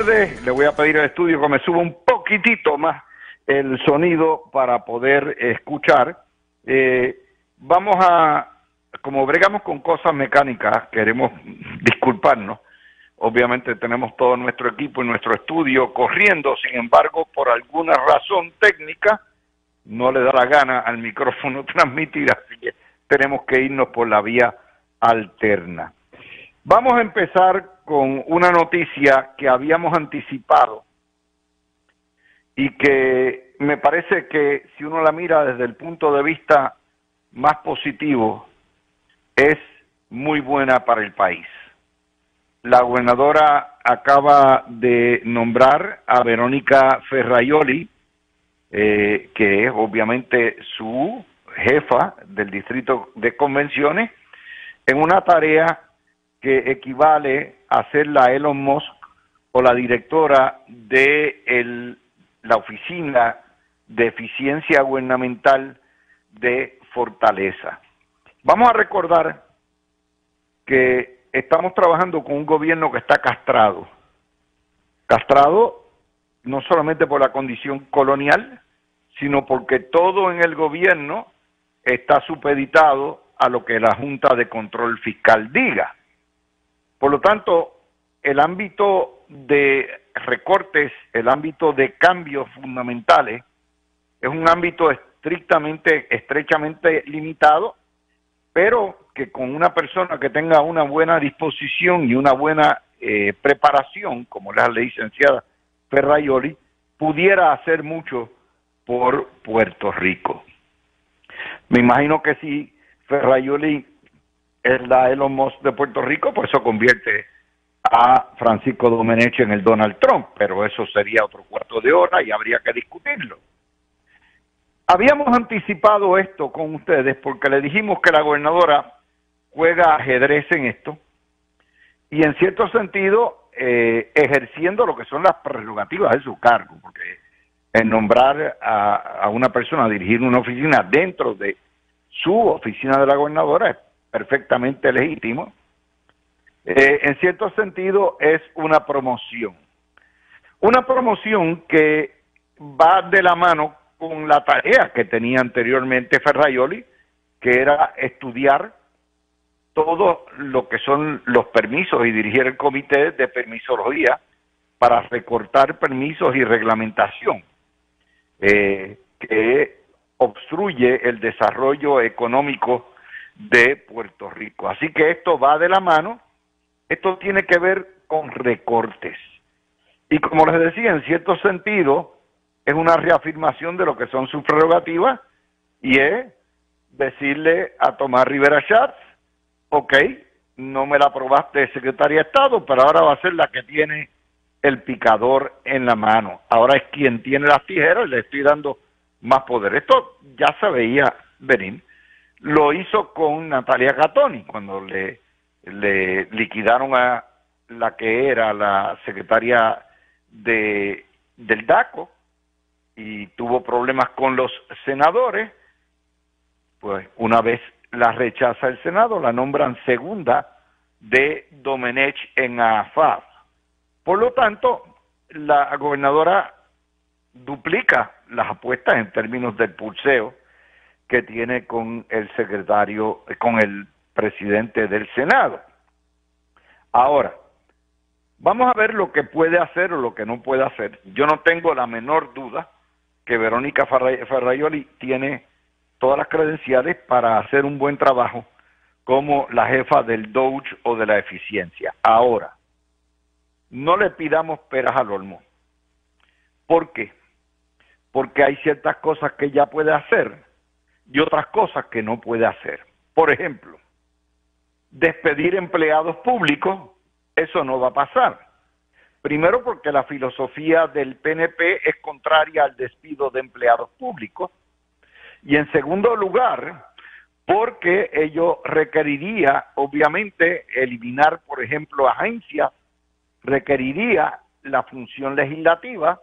tardes. Le voy a pedir al estudio que me suba un poquitito más el sonido para poder escuchar. Vamos a, como bregamos con cosas mecánicas, queremos disculparnos. Obviamente tenemos todo nuestro equipo y nuestro estudio corriendo, sin embargo, por alguna razón técnica, no le da la gana al micrófono transmitir, así que tenemos que irnos por la vía alterna. Vamos a empezar con una noticia que habíamos anticipado y que me parece que si uno la mira desde el punto de vista más positivo, es muy buena para el país. La gobernadora acaba de nombrar a Verónica Ferraioli, que es obviamente su jefa del Distrito de Convenciones, en una tarea que equivale a ser la Elon Musk o la directora de la Oficina de Eficiencia Gubernamental de Fortaleza. Vamos a recordar que estamos trabajando con un gobierno que está castrado. Castrado no solamente por la condición colonial, sino porque todo en el gobierno está supeditado a lo que la Junta de Control Fiscal diga. Por lo tanto, el ámbito de recortes, el ámbito de cambios fundamentales, es un ámbito estrechamente limitado, pero que con una persona que tenga una buena disposición y una buena preparación, como la licenciada Ferraioli, pudiera hacer mucho por Puerto Rico. Me imagino que si Ferraioli es la Elon Musk de Puerto Rico, pues eso convierte a Francisco Domenech en el Donald Trump, pero eso sería otro cuarto de hora y habría que discutirlo. Habíamos anticipado esto con ustedes porque le dijimos que la gobernadora juega ajedrez en esto y en cierto sentido ejerciendo lo que son las prerrogativas de su cargo, porque el nombrar a una persona a dirigir una oficina dentro de su oficina de la gobernadora es perfectamente legítimo. En cierto sentido es una promoción que va de la mano con la tarea que tenía anteriormente Ferraioli, que era estudiar todo lo que son los permisos y dirigir el comité de permisología para recortar permisos y reglamentación que obstruye el desarrollo económico de Puerto Rico. Así que esto va de la mano, esto tiene que ver con recortes. Y como les decía, en cierto sentido, es una reafirmación de lo que son sus prerrogativas y es decirle a Tomás Rivera Schatz, ok, no me la aprobaste de secretaria de Estado, pero ahora va a ser la que tiene el picador en la mano. Ahora es quien tiene las tijeras y le estoy dando más poder. Esto ya se veía venir. Lo hizo con Natalia Catoni cuando le liquidaron a la que era la secretaria del DACO y tuvo problemas con los senadores. Pues una vez la rechaza el Senado, la nombran segunda de Domenech en AFAF. Por lo tanto, la gobernadora duplica las apuestas en términos del pulseo que tiene con el secretario, con el presidente del Senado. Ahora, vamos a ver lo que puede hacer o lo que no puede hacer. Yo no tengo la menor duda que Verónica Ferraioli tiene todas las credenciales para hacer un buen trabajo como la jefa del DOGE o de la eficiencia. Ahora, no le pidamos peras al olmo. ¿Por qué? Porque hay ciertas cosas que ella puede hacer y otras cosas que no puede hacer. Por ejemplo, despedir empleados públicos, eso no va a pasar. Primero porque la filosofía del PNP es contraria al despido de empleados públicos. Y en segundo lugar, porque ello requeriría, obviamente, eliminar, por ejemplo, agencias, requeriría la función legislativa,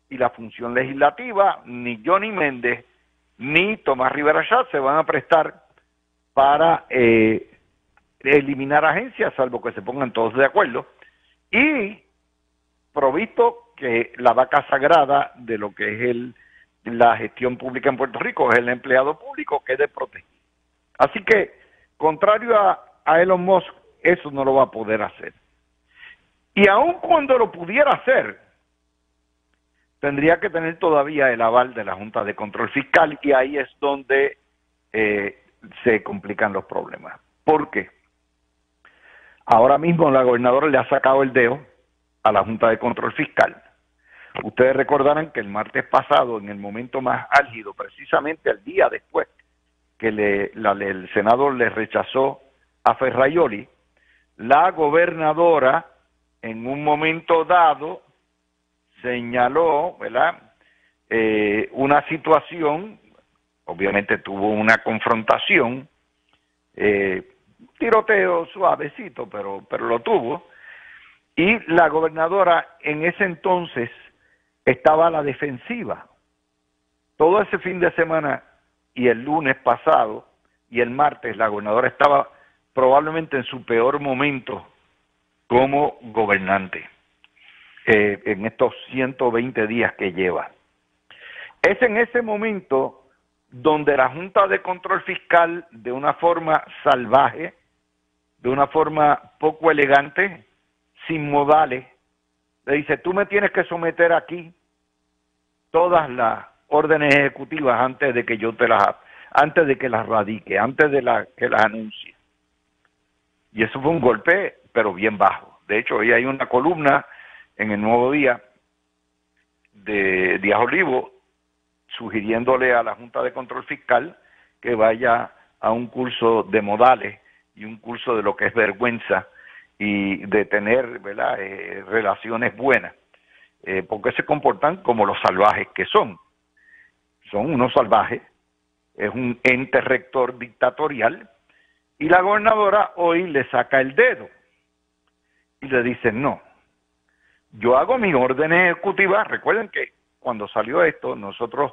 y la función legislativa, ni Johnny Méndez, ni Tomás Rivera Schatz se van a prestar para eliminar agencias, salvo que se pongan todos de acuerdo. Y provisto que la vaca sagrada de lo que es la gestión pública en Puerto Rico es el empleado público, que es de proteger. Así que, contrario a Elon Musk, eso no lo va a poder hacer. Y aun cuando lo pudiera hacer, tendría que tener todavía el aval de la Junta de Control Fiscal, y ahí es donde se complican los problemas. ¿Por qué? Ahora mismo la gobernadora le ha sacado el dedo a la Junta de Control Fiscal. Ustedes recordarán que el martes pasado, en el momento más álgido, precisamente el día después que el senador le rechazó a Ferraioli, la gobernadora en un momento dado señaló, ¿verdad?, una situación, obviamente tuvo una confrontación, tiroteo suavecito, pero lo tuvo, y la gobernadora en ese entonces estaba a la defensiva. Todo ese fin de semana y el lunes pasado y el martes, la gobernadora estaba probablemente en su peor momento como gobernante en estos 120 días que lleva. Es en ese momento donde la Junta de Control Fiscal, de una forma salvaje, de una forma poco elegante, sin modales, le dice: tú me tienes que someter aquí todas las órdenes ejecutivas antes de que yo antes de que las radique, antes de que las anuncie. Y eso fue un golpe, pero bien bajo. De hecho, hoy hay una columna en el Nuevo Día de Díaz Olivo sugiriéndole a la Junta de Control Fiscal que vaya a un curso de modales y un curso de lo que es vergüenza y de tener, ¿verdad?, relaciones buenas, porque se comportan como los salvajes que son. Son unos salvajes, es un ente rector dictatorial, y la gobernadora hoy le saca el dedo y le dice: no, yo hago mi orden ejecutiva. Recuerden que cuando salió esto, nosotros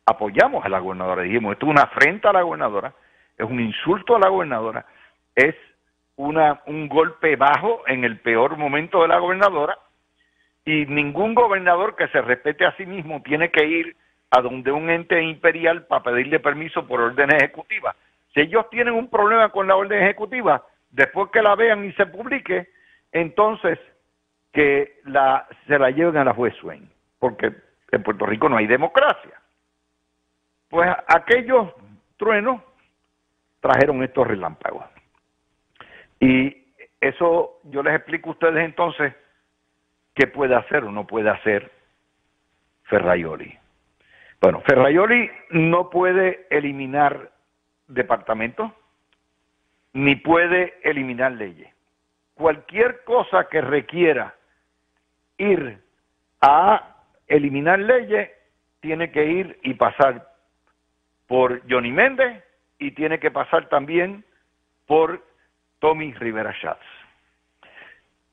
apoyamos a la gobernadora, dijimos: esto es una afrenta a la gobernadora, es un insulto a la gobernadora, es un golpe bajo en el peor momento de la gobernadora, y ningún gobernador que se respete a sí mismo tiene que ir a donde un ente imperial para pedirle permiso por orden ejecutiva. Si ellos tienen un problema con la orden ejecutiva, después que la vean y se publique, entonces que se la lleven a la juez Swain, porque en Puerto Rico no hay democracia. Pues aquellos truenos trajeron estos relámpagos. Y eso yo les explico a ustedes entonces qué puede hacer o no puede hacer Ferraioli. Bueno, Ferraioli no puede eliminar departamentos ni puede eliminar leyes. Cualquier cosa que requiera ir a eliminar leyes tiene que ir y pasar por Johnny Méndez y tiene que pasar también por Tommy Rivera Schatz.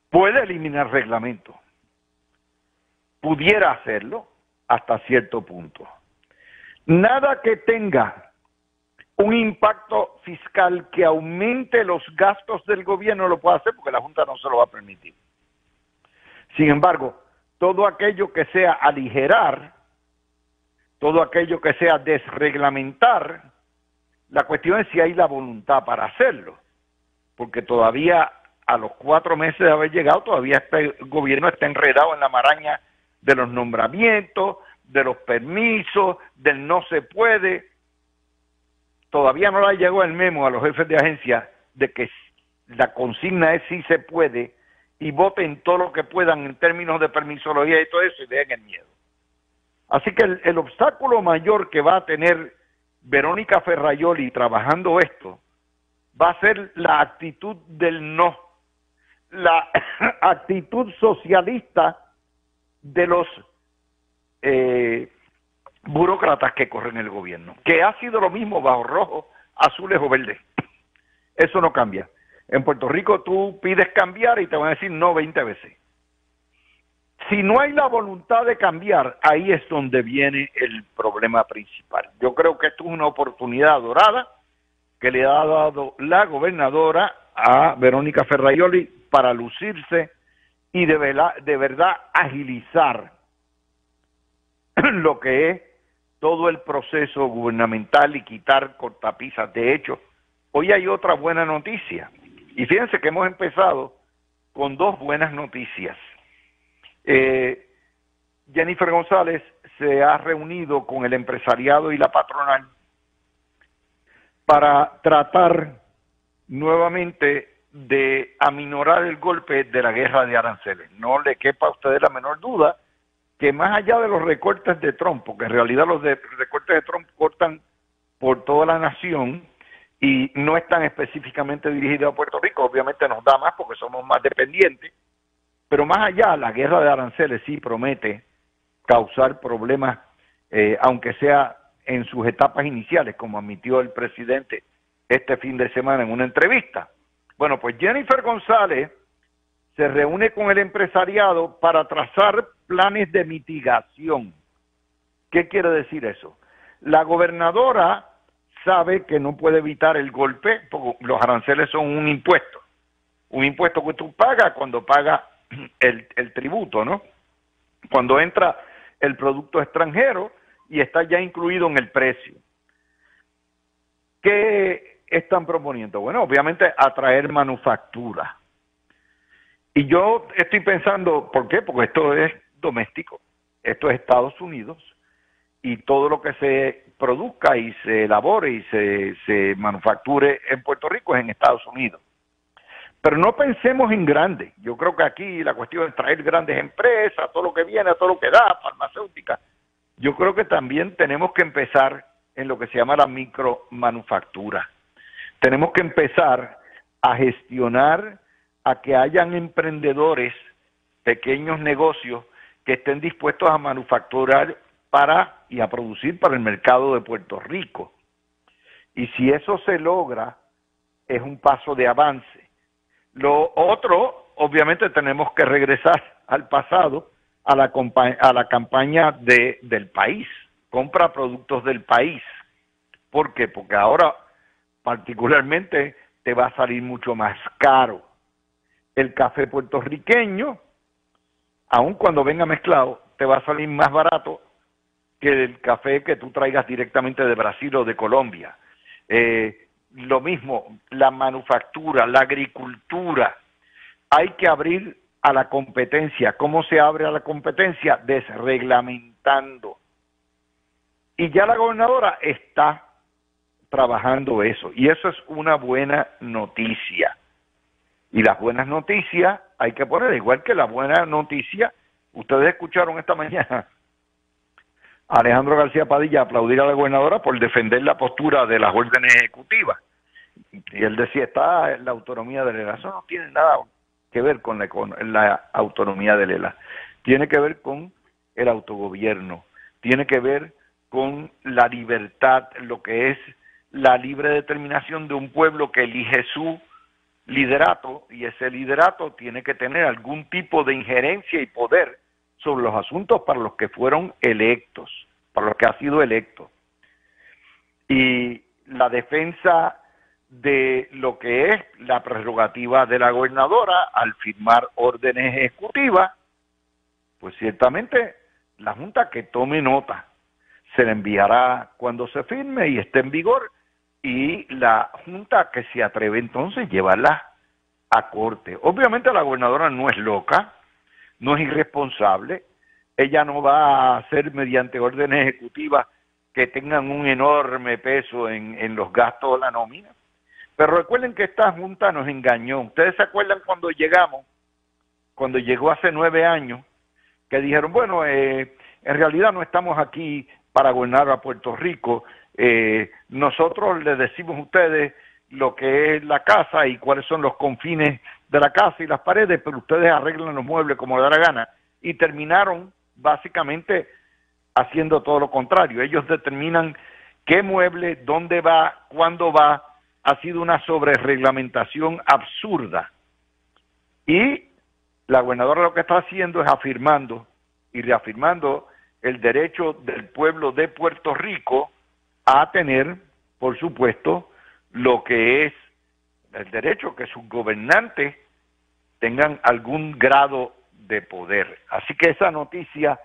Puede eliminar reglamentos, pudiera hacerlo hasta cierto punto. Nada que tenga un impacto fiscal que aumente los gastos del gobierno lo puede hacer, porque la Junta no se lo va a permitir. Sin embargo, todo aquello que sea aligerar, todo aquello que sea desreglamentar, la cuestión es si hay la voluntad para hacerlo, porque todavía a los 4 meses de haber llegado, todavía este gobierno está enredado en la maraña de los nombramientos, de los permisos, del no se puede. Todavía no le llegó el memo a los jefes de agencia de que la consigna es sí se puede, y voten todo lo que puedan en términos de permisología y todo eso, y dejen el miedo. Así que el obstáculo mayor que va a tener Verónica Ferraioli trabajando esto va a ser la actitud del no, la actitud socialista de los burócratas que corren el gobierno, que ha sido lo mismo bajo rojo, azules o verdes. Eso no cambia. En Puerto Rico tú pides cambiar y te van a decir no 20 veces. Si no hay la voluntad de cambiar, ahí es donde viene el problema principal. Yo creo que esto es una oportunidad dorada que le ha dado la gobernadora a Verónica Ferraioli para lucirse y de verdad agilizar lo que es todo el proceso gubernamental y quitar cortapisas. De hecho, hoy hay otra buena noticia. Y fíjense que hemos empezado con dos buenas noticias. Jennifer González se ha reunido con el empresariado y la patronal para tratar nuevamente de aminorar el golpe de la guerra de aranceles. No le quepa a ustedes la menor duda que más allá de los recortes de Trump, porque en realidad los recortes de Trump cortan por toda la nación y no están específicamente dirigidos a Puerto Rico, obviamente nos da más porque somos más dependientes, pero más allá, la guerra de aranceles sí promete causar problemas, aunque sea en sus etapas iniciales, como admitió el presidente este fin de semana en una entrevista. Bueno, pues Jennifer González se reúne con el empresariado para trazar planes de mitigación. ¿Qué quiere decir eso? La gobernadora sabe que no puede evitar el golpe, porque los aranceles son un impuesto que tú pagas cuando pagas el tributo, ¿no? Cuando entra el producto extranjero y está ya incluido en el precio. ¿Qué están proponiendo? Bueno, obviamente atraer manufactura. Y yo estoy pensando, ¿por qué? Porque esto es doméstico, esto es Estados Unidos, y todo lo que se produzca y se elabore y se manufacture en Puerto Rico es en Estados Unidos. Pero no pensemos en grande. Yo creo que aquí la cuestión es traer grandes empresas, todo lo que viene, todo lo que da, farmacéutica. Yo creo que también tenemos que empezar en lo que se llama la micromanufactura. Tenemos que empezar a gestionar a que hayan emprendedores, pequeños negocios que estén dispuestos a manufacturar y a producir para el mercado de Puerto Rico. Y si eso se logra, es un paso de avance. Lo otro, obviamente tenemos que regresar al pasado, a la campaña del país, compra productos del país. ¿Por qué? Porque ahora particularmente te va a salir mucho más caro el café puertorriqueño, aun cuando venga mezclado, te va a salir más barato que el café que tú traigas directamente de Brasil o de Colombia. Lo mismo, la manufactura, la agricultura, hay que abrir a la competencia. ¿Cómo se abre a la competencia? Desreglamentando. Y ya la gobernadora está trabajando eso, y eso es una buena noticia. Y las buenas noticias hay que poner, igual que la buena noticia, ustedes escucharon esta mañana a Alejandro García Padilla aplaudir a la gobernadora por defender la postura de las órdenes ejecutivas. Y él decía, está en la autonomía del ELA. Eso no tiene nada que ver con la autonomía del ELA. Tiene que ver con el autogobierno, tiene que ver con la libertad, lo que es la libre determinación de un pueblo que elige su liderato, y ese liderato tiene que tener algún tipo de injerencia y poder sobre los asuntos para los que fueron electos, para los que ha sido electo. Y la defensa de lo que es la prerrogativa de la gobernadora al firmar órdenes ejecutivas, pues ciertamente la Junta que tome nota, se le enviará cuando se firme y esté en vigor, y la Junta que se atreve entonces llevarla a corte. Obviamente la gobernadora no es loca, no es irresponsable, ella no va a hacer mediante órdenes ejecutivas que tengan un enorme peso en los gastos de la nómina. Pero recuerden que esta Junta nos engañó. ¿Ustedes se acuerdan cuando llegó hace 9 años, que dijeron, bueno, en realidad no estamos aquí para gobernar a Puerto Rico, nosotros les decimos a ustedes lo que es la casa y cuáles son los confines de la casa y las paredes, pero ustedes arreglan los muebles como les da la gana? Y terminaron básicamente haciendo todo lo contrario. Ellos determinan qué mueble, dónde va, cuándo va. Ha sido una sobrereglamentación absurda. Y la gobernadora lo que está haciendo es afirmando y reafirmando el derecho del pueblo de Puerto Rico a tener, por supuesto, lo que es el derecho que sus gobernantes tengan algún grado de poder. Así que esa noticia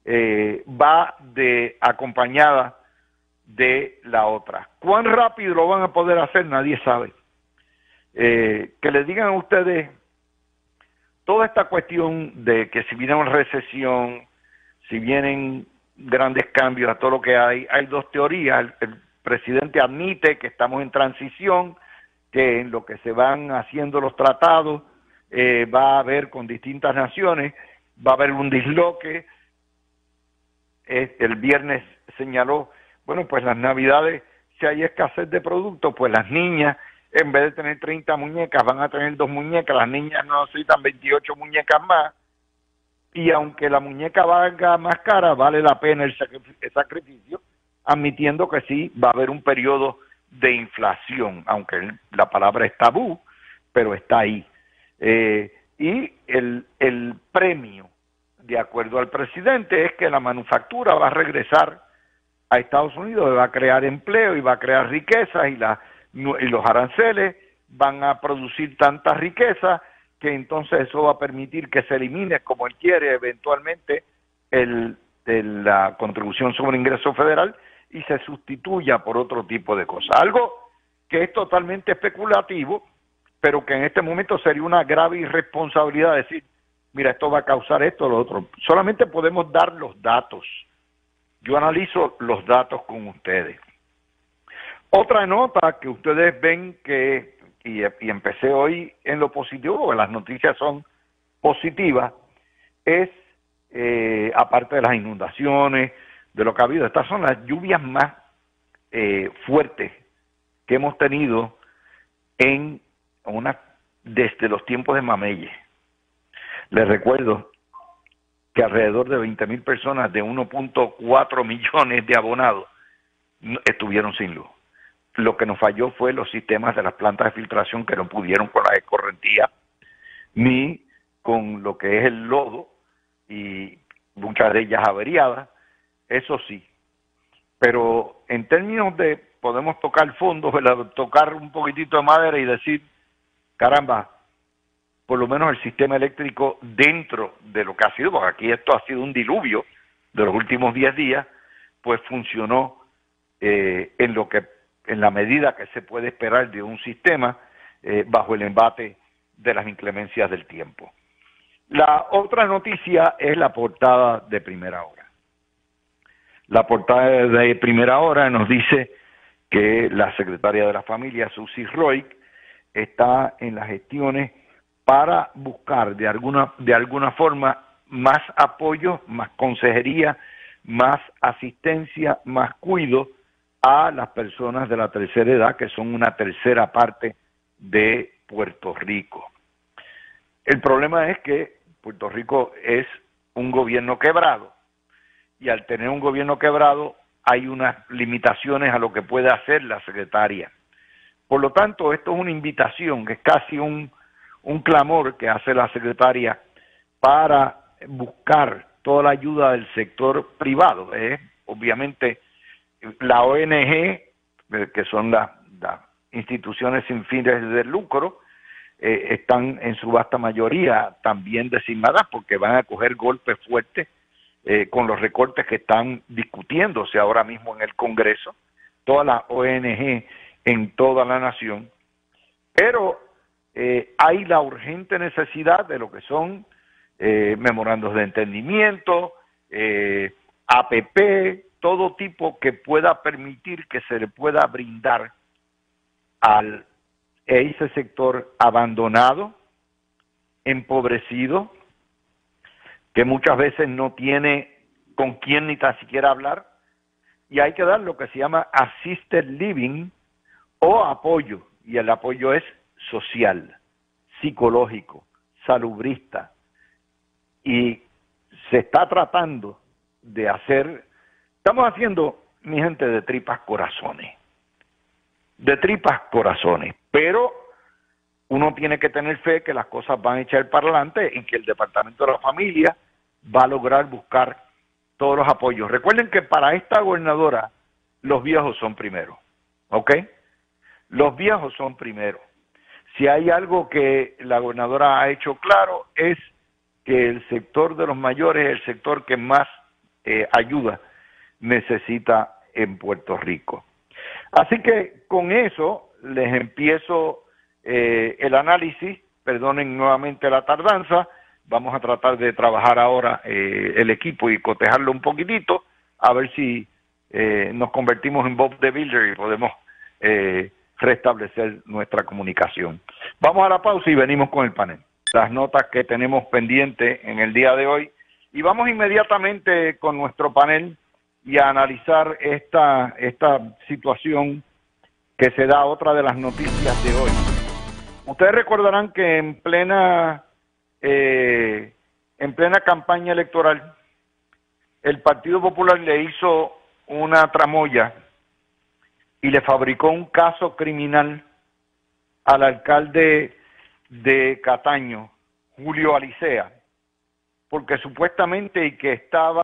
va acompañada de la otra. ¿Cuán rápido lo van a poder hacer? Nadie sabe. Que les digan a ustedes toda esta cuestión de que si viene una recesión, si vienen grandes cambios a todo lo que hay dos teorías. El presidente admite que estamos en transición, que en lo que se van haciendo los tratados va a haber con distintas naciones, va a haber un disloque. El viernes señaló, bueno, pues las navidades, si hay escasez de productos, pues las niñas, en vez de tener 30 muñecas, van a tener 2 muñecas, las niñas no necesitan 28 muñecas más, y aunque la muñeca valga más cara, vale la pena el sacrificio, admitiendo que sí va a haber un periodo de inflación, aunque la palabra es tabú, pero está ahí. Y el premio, de acuerdo al presidente, es que la manufactura va a regresar a Estados Unidos, va a crear empleo y va a crear riqueza, y los aranceles van a producir tanta riqueza que entonces eso va a permitir que se elimine, como él quiere, eventualmente la contribución sobre ingreso federal y se sustituya por otro tipo de cosas. Algo que es totalmente especulativo, pero que en este momento sería una grave irresponsabilidad decir, mira, esto va a causar esto o lo otro. Solamente podemos dar los datos. Yo analizo los datos con ustedes. Otra nota que ustedes ven y empecé hoy en lo positivo, porque las noticias son positivas, es, aparte de las inundaciones, de lo que ha habido, estas son las lluvias más fuertes que hemos tenido desde los tiempos de Mameye. Les recuerdo que alrededor de 20,000 personas de 1.4 millones de abonados estuvieron sin luz. Lo que nos falló fue los sistemas de las plantas de filtración que no pudieron con la escorrentía, ni con lo que es el lodo, y muchas de ellas averiadas, eso sí. Pero en términos de, podemos tocar fondo, tocar un poquitito de madera y decir, caramba, por lo menos el sistema eléctrico dentro de lo que ha sido, porque aquí esto ha sido un diluvio de los últimos 10 días, pues funcionó en la medida que se puede esperar de un sistema bajo el embate de las inclemencias del tiempo. La otra noticia es la portada de Primera Hora. La portada de Primera Hora nos dice que la secretaria de la Familia, Susie Roig, está en las gestiones para buscar de alguna forma más apoyo, más consejería, más asistencia, más cuidado a las personas de la tercera edad, que son una tercera parte de Puerto Rico. El problema es que Puerto Rico es un gobierno quebrado, y al tener un gobierno quebrado hay unas limitaciones a lo que puede hacer la secretaria. Por lo tanto, esto es una invitación, que es casi un clamor que hace la secretaria para buscar toda la ayuda del sector privado. Obviamente, la ONG, que son las instituciones sin fines de lucro, están en su vasta mayoría también designadas porque van a coger golpes fuertes con los recortes que están discutiéndose ahora mismo en el Congreso, todas las ONG en toda la nación, pero hay la urgente necesidad de lo que son memorandos de entendimiento, APP, todo tipo que pueda permitir que se le pueda brindar a ese sector abandonado, empobrecido, que muchas veces no tiene con quién ni tan siquiera hablar, y hay que dar lo que se llama assisted living o apoyo, y el apoyo es social, psicológico, salubrista, y se está tratando de estamos haciendo, mi gente, de tripas corazones, pero uno tiene que tener fe que las cosas van a echar para adelante y que el Departamento de la Familia va a lograr buscar todos los apoyos. Recuerden que para esta gobernadora los viejos son primero, ¿ok? Los viejos son primero. Si hay algo que la gobernadora ha hecho claro es que el sector de los mayores es el sector que más ayuda necesita en Puerto Rico. Así que con eso les empiezo el análisis. Perdonen nuevamente la tardanza. Vamos a tratar de trabajar ahora el equipo y cotejarlo un poquitito, a ver si nos convertimos en Bob the Builder y podemos restablecer nuestra comunicación. Vamos a la pausa y venimos con el panel. Las notas que tenemos pendientes en el día de hoy, y vamos inmediatamente con nuestro panel y a analizar esta situación que se da, otra de las noticias de hoy. Ustedes recordarán que en plena campaña electoral el Partido Popular le hizo una tramoya y le fabricó un caso criminal al alcalde de Cataño, Julio Alicea, porque supuestamente y que estaba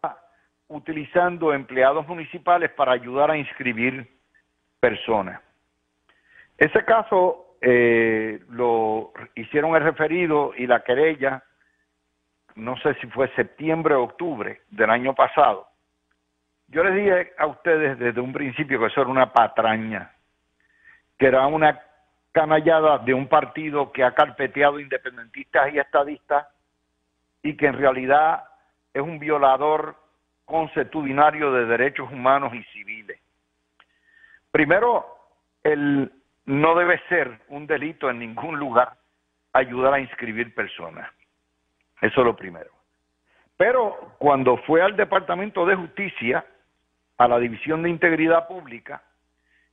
utilizando empleados municipales para ayudar a inscribir personas. Ese caso lo hicieron el referido y la querella, no sé si fue septiembre o octubre del año pasado. Yo les dije a ustedes desde un principio que eso era una patraña, que era una canallada de un partido que ha carpeteado independentistas y estadistas y que en realidad es un violador consuetudinario de derechos humanos y civiles. Primero, no debe ser un delito en ningún lugar ayudar a inscribir personas. Eso es lo primero. Pero cuando fue al Departamento de Justicia, a la División de Integridad Pública,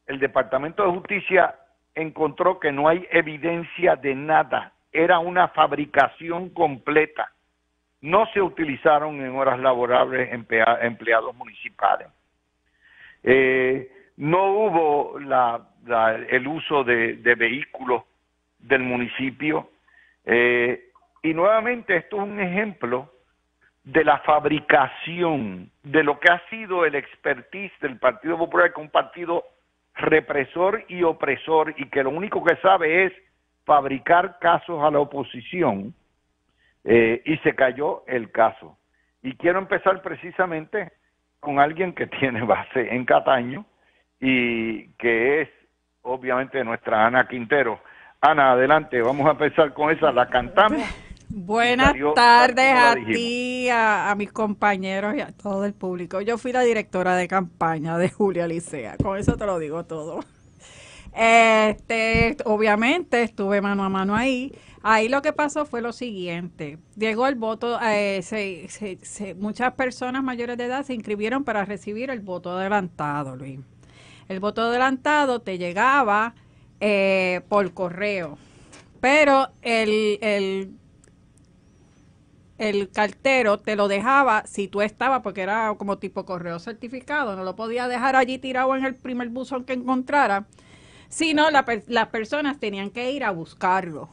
el Departamento de Justicia encontró que no hay evidencia de nada. Era una fabricación completa. No se utilizaron en horas laborables empleados municipales. No hubo el uso de vehículos del municipio. Y nuevamente esto es un ejemplo de la fabricación, de lo que ha sido el expertise del Partido Popular, que es un partido represor y opresor, y que lo único que sabe es fabricar casos a la oposición, y se cayó el caso. Y quiero empezar precisamente con alguien que tiene base en Cataño, y que es obviamente nuestra Ana Quintero. Ana, adelante, vamos a empezar con esa, la cantamos. Buenas tardes a ti, a mis compañeros y a todo el público. Yo fui la directora de campaña de Julio Alicea, con eso te lo digo todo. Obviamente estuve mano a mano ahí. Ahí lo que pasó fue lo siguiente: llegó el voto, muchas personas mayores de edad se inscribieron para recibir el voto adelantado, Luis. El voto adelantado te llegaba por correo, pero el cartero te lo dejaba si tú estabas, porque era como tipo correo certificado, no lo podía dejar allí tirado en el primer buzón que encontrara, sino las personas tenían que ir a buscarlo.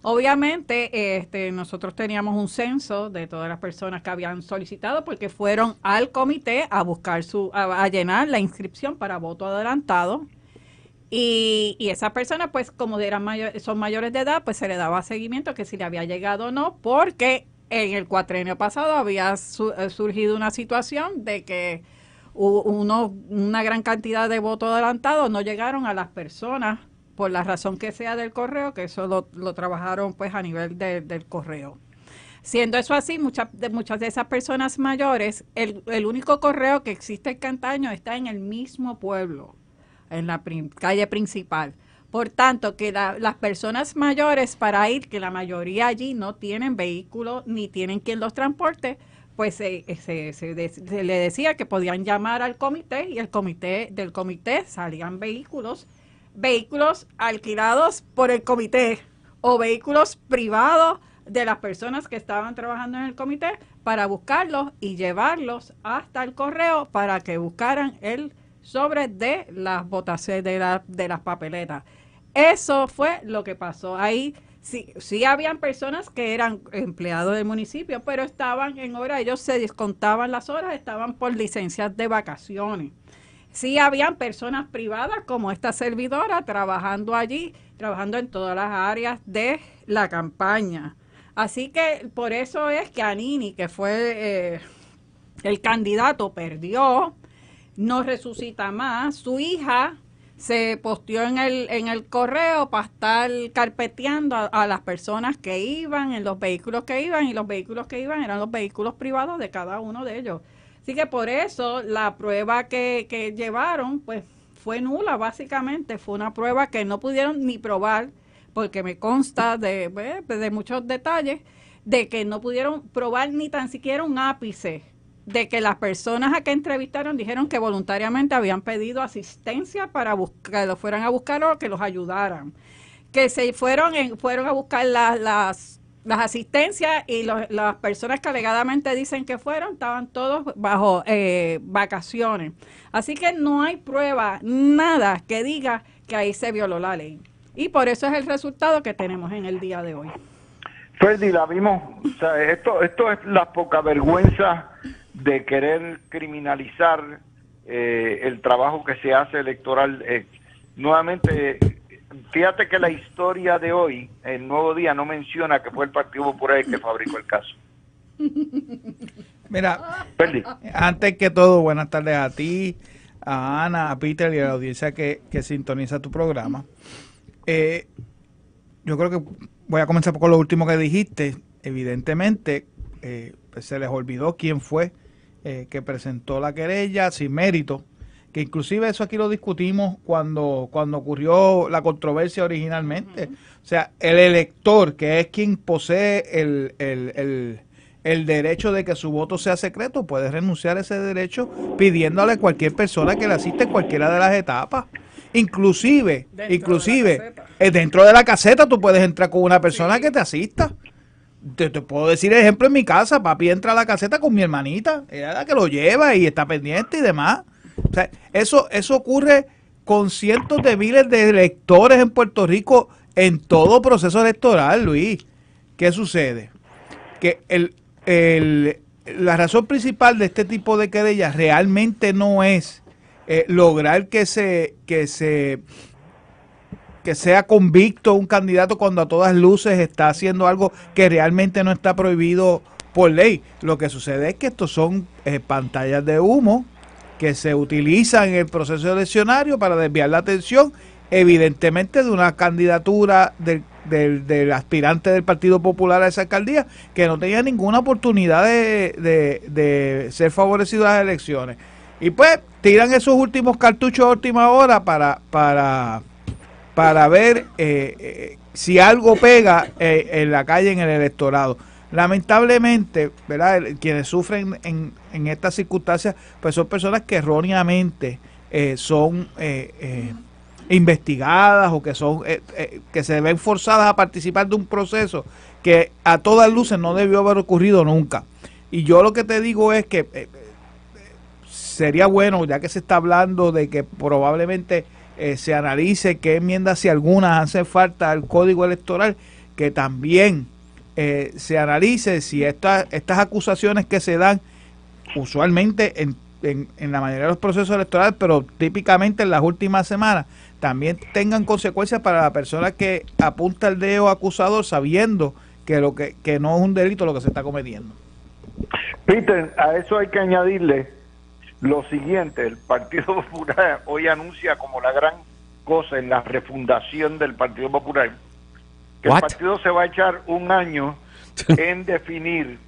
Obviamente, nosotros teníamos un censo de todas las personas que habían solicitado, porque fueron al comité a buscar a llenar la inscripción para voto adelantado. Y esas personas, pues, como son mayores de edad, pues se le daba seguimiento que si le había llegado o no, porque en el cuatrenio pasado había surgido una situación de que una gran cantidad de votos adelantados no llegaron a las personas por la razón que sea del correo, que eso lo trabajaron pues a nivel del correo. Siendo eso así, muchas de esas personas mayores, el único correo que existe en Cataño está en el mismo pueblo, en la calle principal. Por tanto, que las personas mayores para ir, que la mayoría allí no tienen vehículos ni tienen quien los transporte, pues se le decía que podían llamar al comité, y del comité salían vehículos alquilados por el comité o vehículos privados de las personas que estaban trabajando en el comité para buscarlos y llevarlos hasta el correo para que buscaran el sobre de las votaciones de las papeletas. Eso fue lo que pasó. Ahí sí habían personas que eran empleados del municipio, pero estaban en hora, ellos se descontaban las horas, estaban por licencias de vacaciones. Sí habían personas privadas como esta servidora trabajando allí, trabajando en todas las áreas de la campaña. Así que por eso es que Anini, que fue el candidato, perdió, no resucita más. Su hija se posteó en el correo para estar carpeteando a las personas que iban en los vehículos que iban, y los vehículos que iban eran los vehículos privados de cada uno de ellos. Así que por eso la prueba que llevaron pues fue nula, básicamente. Fue una prueba que no pudieron ni probar, porque me consta de muchos detalles, de que no pudieron probar ni tan siquiera un ápice de que las personas a que entrevistaron dijeron que voluntariamente habían pedido asistencia para que los fueran a buscar o que los ayudaran, que se fueron a buscar las asistencias, y las personas que alegadamente dicen que fueron estaban todos bajo vacaciones. Así que no hay prueba, nada que diga que ahí se violó la ley, y por eso es el resultado que tenemos en el día de hoy. Ferdi, la vimos, o sea, esto es la poca vergüenza de querer criminalizar el trabajo que se hace electoral. Nuevamente, fíjate que la historia de hoy, el Nuevo Día, no menciona que fue el Partido Popular el que fabricó el caso. Mira, Ferdi, antes que todo, buenas tardes a ti, a Ana, a Peter y a la audiencia que sintoniza tu programa. Yo creo que voy a comenzar con lo último que dijiste. Evidentemente, pues se les olvidó quién fue que presentó la querella sin mérito, que inclusive eso aquí lo discutimos cuando ocurrió la controversia originalmente. O sea, el elector, que es quien posee el derecho de que su voto sea secreto, puede renunciar a ese derecho pidiéndole a cualquier persona que le asiste en cualquiera de las etapas. Inclusive dentro de la caseta tú puedes entrar con una persona que te asista. Te puedo decir ejemplo en mi casa. Papi entra a la caseta con mi hermanita, ella es la que lo lleva y está pendiente y demás. O sea, eso ocurre con cientos de miles de electores en Puerto Rico en todo proceso electoral, Luis. ¿Qué sucede? Que la razón principal de este tipo de querellas realmente no es lograr que sea convicto un candidato cuando a todas luces está haciendo algo que realmente no está prohibido por ley. Lo que sucede es que estos son pantallas de humo que se utilizan en el proceso eleccionario para desviar la atención, evidentemente, de una candidatura del aspirante del Partido Popular a esa alcaldía, que no tenía ninguna oportunidad de ser favorecido a las elecciones. Y pues tiran esos últimos cartuchos a última hora para ver si algo pega en la calle, en el electorado. Lamentablemente, ¿verdad?, quienes sufren en estas circunstancias pues son personas que erróneamente son investigadas, o que se ven forzadas a participar de un proceso que a todas luces no debió haber ocurrido nunca. Y yo lo que te digo es que sería bueno, ya que se está hablando de que probablemente se analice qué enmiendas, si algunas hacen falta al Código Electoral, que también se analice si estas acusaciones que se dan usualmente en la mayoría de los procesos electorales, pero típicamente en las últimas semanas, también tengan consecuencias para la persona que apunta el dedo acusador, sabiendo que no es un delito lo que se está cometiendo. Peter, a eso hay que añadirle lo siguiente: el Partido Popular hoy anuncia como la gran cosa en la refundación del Partido Popular que el partido se va a echar un año en definir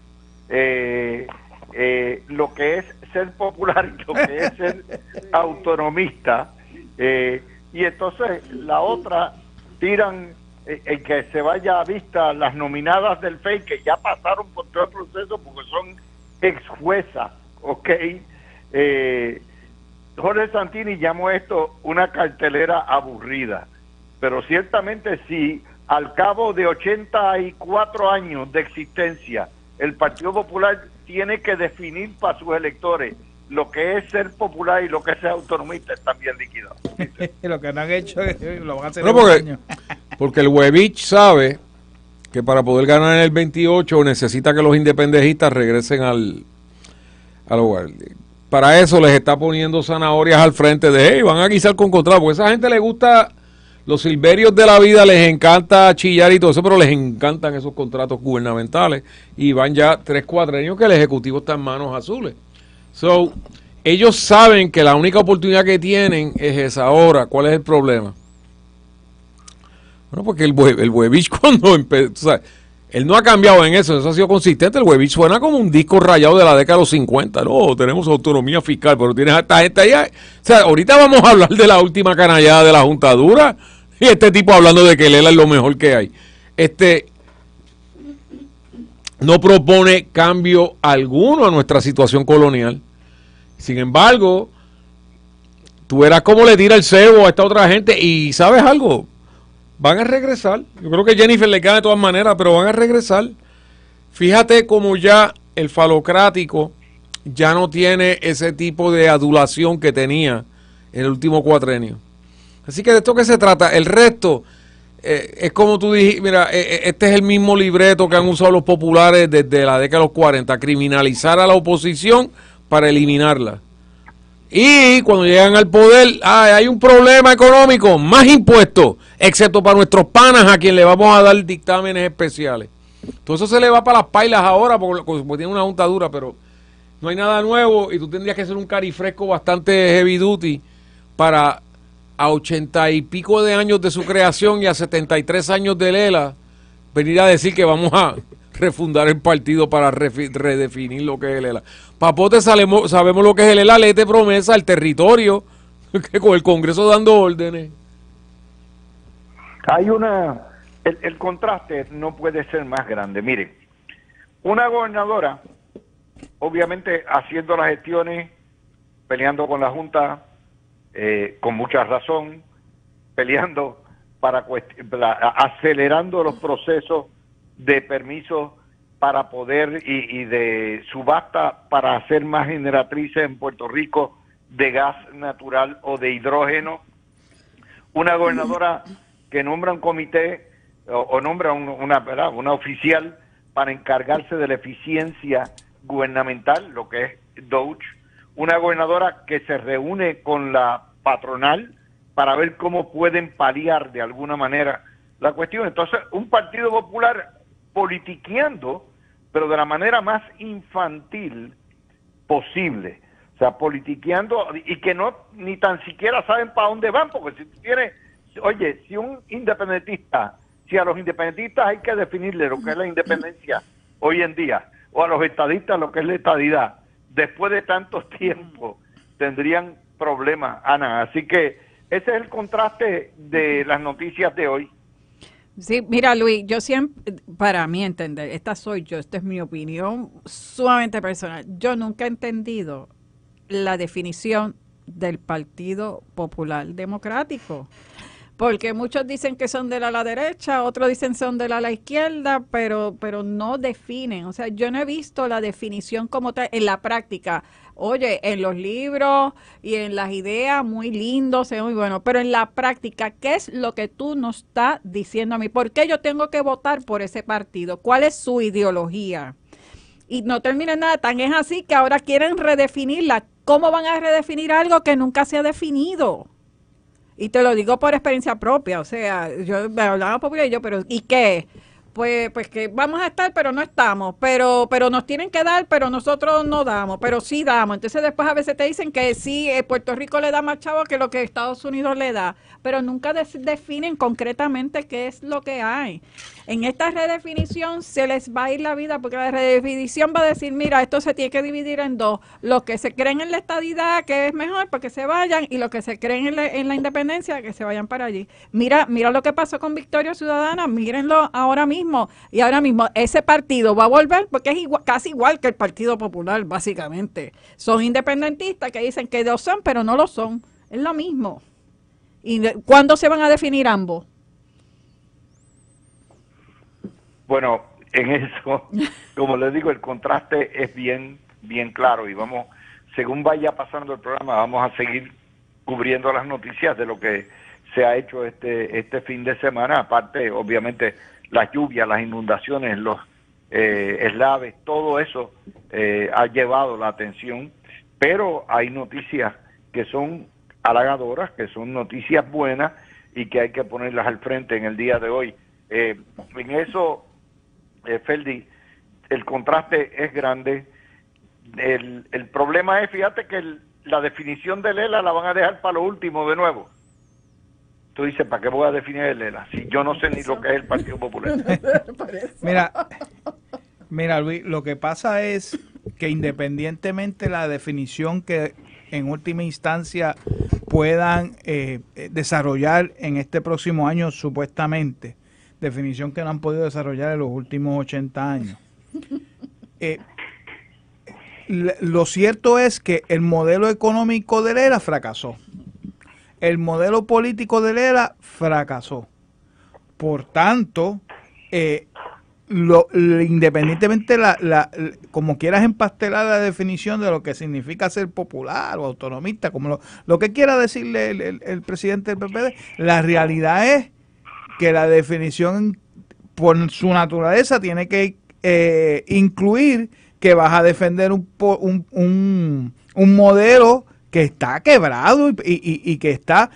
lo que es ser popular y lo que es ser autonomista, y entonces la otra tiran que se vaya a vista las nominadas del FEI, que ya pasaron por todo el proceso porque son ex juezas, ¿ok? Jorge Santini llamó esto una cartelera aburrida, pero ciertamente si al cabo de 84 años de existencia el Partido Popular tiene que definir para sus electores lo que es ser popular y lo que es ser autonomista, están bien liquidados. Lo que no han hecho lo van a hacer porque el Huevich sabe que para poder ganar en el 28 necesita que los independentistas regresen al hogar. Para eso les está poniendo zanahorias al frente de, hey, van a guisar con contrato, porque a esa gente le gusta Los Silverios de la vida les encanta chillar y todo eso, pero les encantan esos contratos gubernamentales y van ya 3-4 años que el Ejecutivo está en manos azules. So, ellos saben que la única oportunidad que tienen es esa. Ahora, ¿cuál es el problema? Bueno, porque el Huevich cuando empezó, él no ha cambiado en eso ha sido consistente. El Huevich suena como un disco rayado de la década de los 50. No, tenemos autonomía fiscal, pero tienes a esta gente allá. O sea, ahorita vamos a hablar de la última canallada de la juntadura y este tipo hablando de que Lela es lo mejor que hay. No propone cambio alguno a nuestra situación colonial. Sin embargo, tú verás cómo le tira el cebo a esta otra gente y ¿sabes algo? Van a regresar. Yo creo que Jennifer le queda de todas maneras, pero van a regresar. Fíjate cómo ya el falocrático ya no tiene ese tipo de adulación que tenía en el último cuatrenio. Así que de esto que se trata, el resto es como tú dijiste, mira, este es el mismo libreto que han usado los populares desde la década de los 40, criminalizar a la oposición para eliminarla. Y cuando llegan al poder, hay un problema económico, más impuestos, excepto para nuestros panas a quien le vamos a dar dictámenes especiales. Todo eso se le va para las pailas ahora porque tiene una juntadura, pero no hay nada nuevo y tú tendrías que ser un carifresco bastante heavy duty para a 80 y pico de años de su creación y a 73 años de Lela venir a decir que vamos a refundar el partido para redefinir lo que es el ELA. Papote, sabemos lo que es el ELA, léete promesa, el territorio, que con el Congreso dando órdenes. Hay el contraste no puede ser más grande. Miren, una gobernadora, obviamente haciendo las gestiones, peleando con la Junta, con mucha razón, peleando acelerando los procesos de permisos para poder y de subasta para hacer más generatrices en Puerto Rico de gas natural o de hidrógeno. Una gobernadora que nombra un comité o nombra una oficial para encargarse de la eficiencia gubernamental, lo que es DOGE. Una gobernadora que se reúne con la patronal para ver cómo pueden paliar de alguna manera la cuestión. Entonces, un Partido Popular politiqueando, pero de la manera más infantil posible. O sea, politiqueando y que no ni tan siquiera saben para dónde van, porque si tú tienes, oye, si un independentista, si a los independentistas hay que definirle lo que es la independencia hoy en día, o a los estadistas lo que es la estadidad, después de tanto tiempo tendrían problemas, Ana. Así que ese es el contraste de las noticias de hoy. Sí, mira, Luis, yo siempre, para mí entender, esta es mi opinión sumamente personal. Yo nunca he entendido la definición del Partido Popular Democrático, porque muchos dicen que son del ala derecha, otros dicen son del ala izquierda, pero no definen. O sea, yo no he visto la definición como tal en la práctica. Oye, en los libros y en las ideas, muy lindos, muy bueno, pero en la práctica, ¿qué es lo que tú nos estás diciendo a mí? ¿Por qué yo tengo que votar por ese partido? ¿Cuál es su ideología? Y no termina nada, tan es así que ahora quieren redefinirla. ¿Cómo van a redefinir algo que nunca se ha definido? Y te lo digo por experiencia propia, o sea, yo me hablaba popular y yo, pero ¿y qué? Pues que vamos a estar, pero no estamos, pero nos tienen que dar, pero nosotros no damos, pero sí damos. Entonces después a veces te dicen que sí, Puerto Rico le da más chavos que lo que Estados Unidos le da, pero nunca definen concretamente qué es lo que hay. En esta redefinición se les va a ir la vida, porque la redefinición va a decir, mira, esto se tiene que dividir en dos, los que se creen en la estadidad, que es mejor, porque se vayan, y los que se creen en la independencia, que se vayan para allí. Mira lo que pasó con Victoria Ciudadana, mírenlo ahora mismo, y ahora mismo ese partido va a volver, porque es casi igual que el Partido Popular, básicamente. Son independentistas que dicen que lo son, pero no lo son, es lo mismo. ¿Y cuándo se van a definir ambos? Bueno, en eso, como les digo, el contraste es bien claro y vamos, según vaya pasando el programa, vamos a seguir cubriendo las noticias de lo que se ha hecho este fin de semana. Aparte, obviamente, las lluvias, las inundaciones, los eslaves, todo eso ha llevado la atención, pero hay noticias que son halagadoras, que son noticias buenas y que hay que ponerlas al frente en el día de hoy. En eso, Feldi, el contraste es grande. El problema es, fíjate que la definición de Lela la van a dejar para lo último de nuevo. Tú dices, ¿para qué voy a definir el Lela? Si yo no sé ni lo que es el Partido Popular. Mira, Luis, lo que pasa es que independientemente de la definición que en última instancia puedan desarrollar en este próximo año, supuestamente, definición que no han podido desarrollar en los últimos 80 años. Lo cierto es que el modelo económico de Lela fracasó. El modelo político de Lela fracasó. Por tanto, independientemente como quieras empastelar la definición de lo que significa ser popular o autonomista, como lo que quiera decirle el presidente del PPD, la realidad es que la definición por su naturaleza tiene que incluir que vas a defender un modelo que está quebrado y que está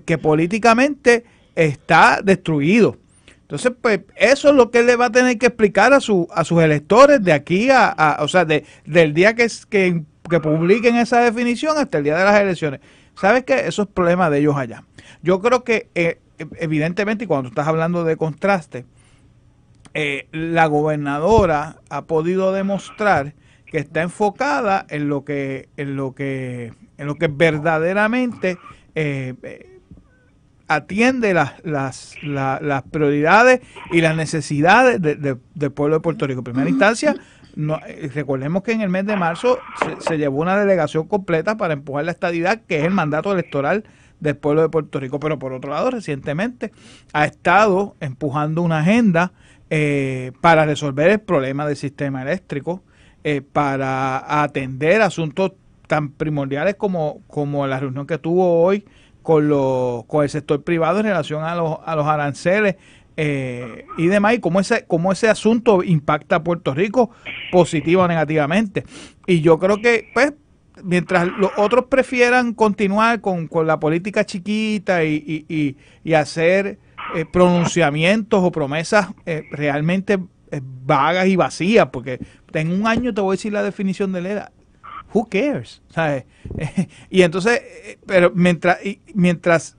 que políticamente está destruido. Entonces, pues, eso es lo que él le va a tener que explicar a sus electores de aquí o sea, del día que publiquen esa definición hasta el día de las elecciones. ¿Sabes qué? Eso es problema de ellos allá. Yo creo que, evidentemente, y cuando estás hablando de contraste, la gobernadora ha podido demostrar que está enfocada en lo que verdaderamente atiende las prioridades y las necesidades del pueblo de Puerto Rico. En primera instancia, recordemos que en el mes de marzo se llevó una delegación completa para empujar la estadidad, que es el mandato electoral del pueblo de Puerto Rico. Pero por otro lado, recientemente ha estado empujando una agenda para resolver el problema del sistema eléctrico, para atender asuntos tan primordiales como la reunión que tuvo hoy con el sector privado en relación a los aranceles y demás, y cómo ese asunto impacta a Puerto Rico positiva o negativamente. Y yo creo que, pues, mientras los otros prefieran continuar con la política chiquita y hacer pronunciamientos o promesas realmente vagas y vacías, porque en un año te voy a decir la definición de Lela. Who cares? ¿Sabes? Y entonces, pero mientras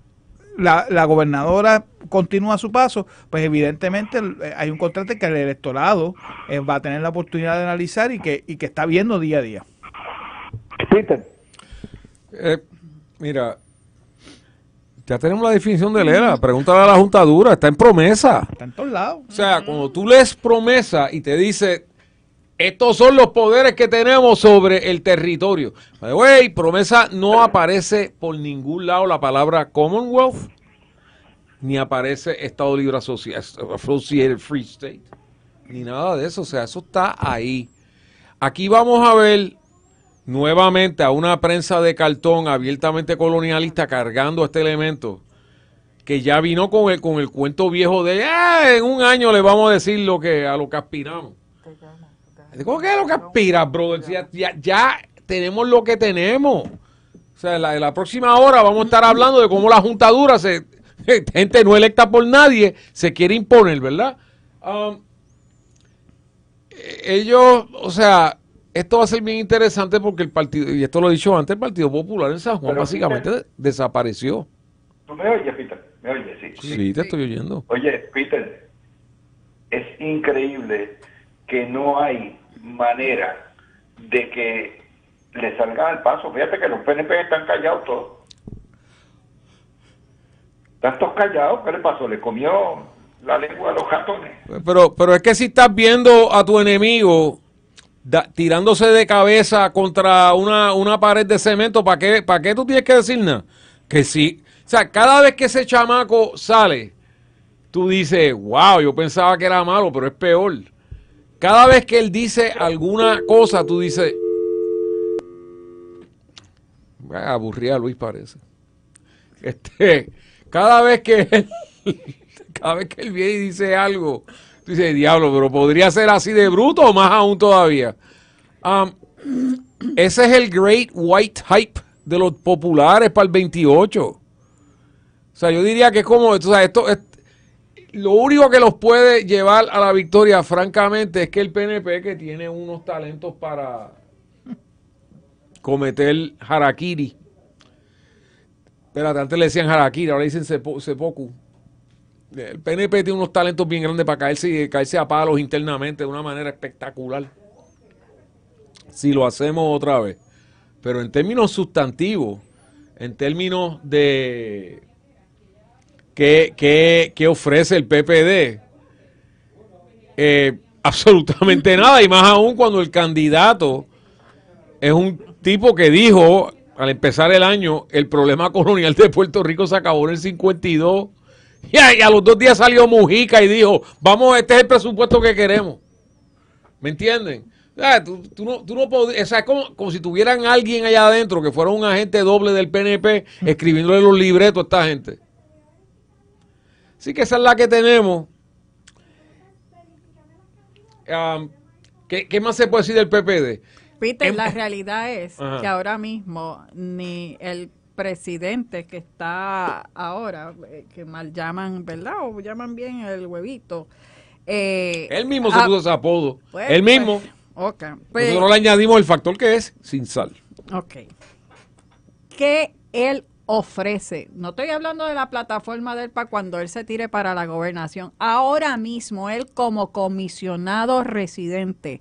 la gobernadora continúa su paso, pues evidentemente hay un contraste que el electorado va a tener la oportunidad de analizar y que está viendo día a día. Peter. Mira, ya tenemos la definición de Lela. Pregúntale a la juntadura, está en promesa. Está en todos lados. O sea, cuando tú lees promesa y te dice, estos son los poderes que tenemos sobre el territorio. Güey, promesa no aparece por ningún lado la palabra Commonwealth, ni aparece Estado Libre Associated Free State, ni nada de eso. O sea, eso está ahí. Aquí vamos a ver nuevamente a una prensa de cartón abiertamente colonialista cargando este elemento que ya vino con el cuento viejo de en un año le vamos a decir a lo que aspiramos. ¿Cómo que es lo que aspiras, brother? Ya tenemos lo que tenemos. O sea, en la próxima hora vamos a estar hablando de cómo la juntadura, gente no electa por nadie, se quiere imponer, ¿verdad? Ellos, o sea, esto va a ser bien interesante porque el partido, y esto lo he dicho antes, el Partido Popular en San Juan básicamente desapareció. ¿Tú me oyes, Peter? ¿Me oyes? Sí. Sí, te estoy oyendo. Oye, Peter, es increíble que no hay manera de que le salgan al paso. Fíjate que los PNP están callados todos. Están todos callados. ¿Qué le pasó? Le comió la lengua a los ratones. Pero es que si estás viendo a tu enemigo tirándose de cabeza contra una pared de cemento, ¿para qué tú tienes que decir nada? Que sí. O sea, cada vez que ese chamaco sale, tú dices, wow, yo pensaba que era malo, pero es peor. Cada vez que él dice alguna cosa, tú dices, aburría a Luis parece. Cada vez que él viene y dice algo, tú dices, diablo, pero podría ser así de bruto o más aún todavía. Ese es el Great White Hype de los populares para el 28. O sea, yo diría que es como, o sea, esto es, lo único que los puede llevar a la victoria, francamente, es que el PNP, que tiene unos talentos para cometer harakiri. Espérate, antes le decían harakiri, ahora dicen seppuku. El PNP tiene unos talentos bien grandes para caerse a palos internamente de una manera espectacular. Si lo hacemos otra vez. Pero en términos sustantivos, en términos de qué ofrece el PPD, absolutamente nada. Y más aún cuando el candidato es un tipo que dijo al empezar el año, el problema colonial de Puerto Rico se acabó en el 52. Y a los 2 días salió Mujica y dijo, vamos, este es el presupuesto que queremos. ¿Me entienden? Tú no podrías, o sea, es como si tuvieran alguien allá adentro que fuera un agente doble del PNP escribiéndole los libretos a esta gente. Así que esa es la que tenemos. ¿Qué más se puede decir del PPD? Peter, la realidad es Ajá. que ahora mismo ni el presidente que está ahora, que mal llaman, ¿verdad? O llaman bien el huevito. Él mismo se puso ese apodo. Pues, Él mismo. Nosotros le añadimos el factor que es sin sal. Ok. ¿Qué él ofrece? No estoy hablando de la plataforma de él para cuando él se tire para la gobernación. Ahora mismo, él como comisionado residente,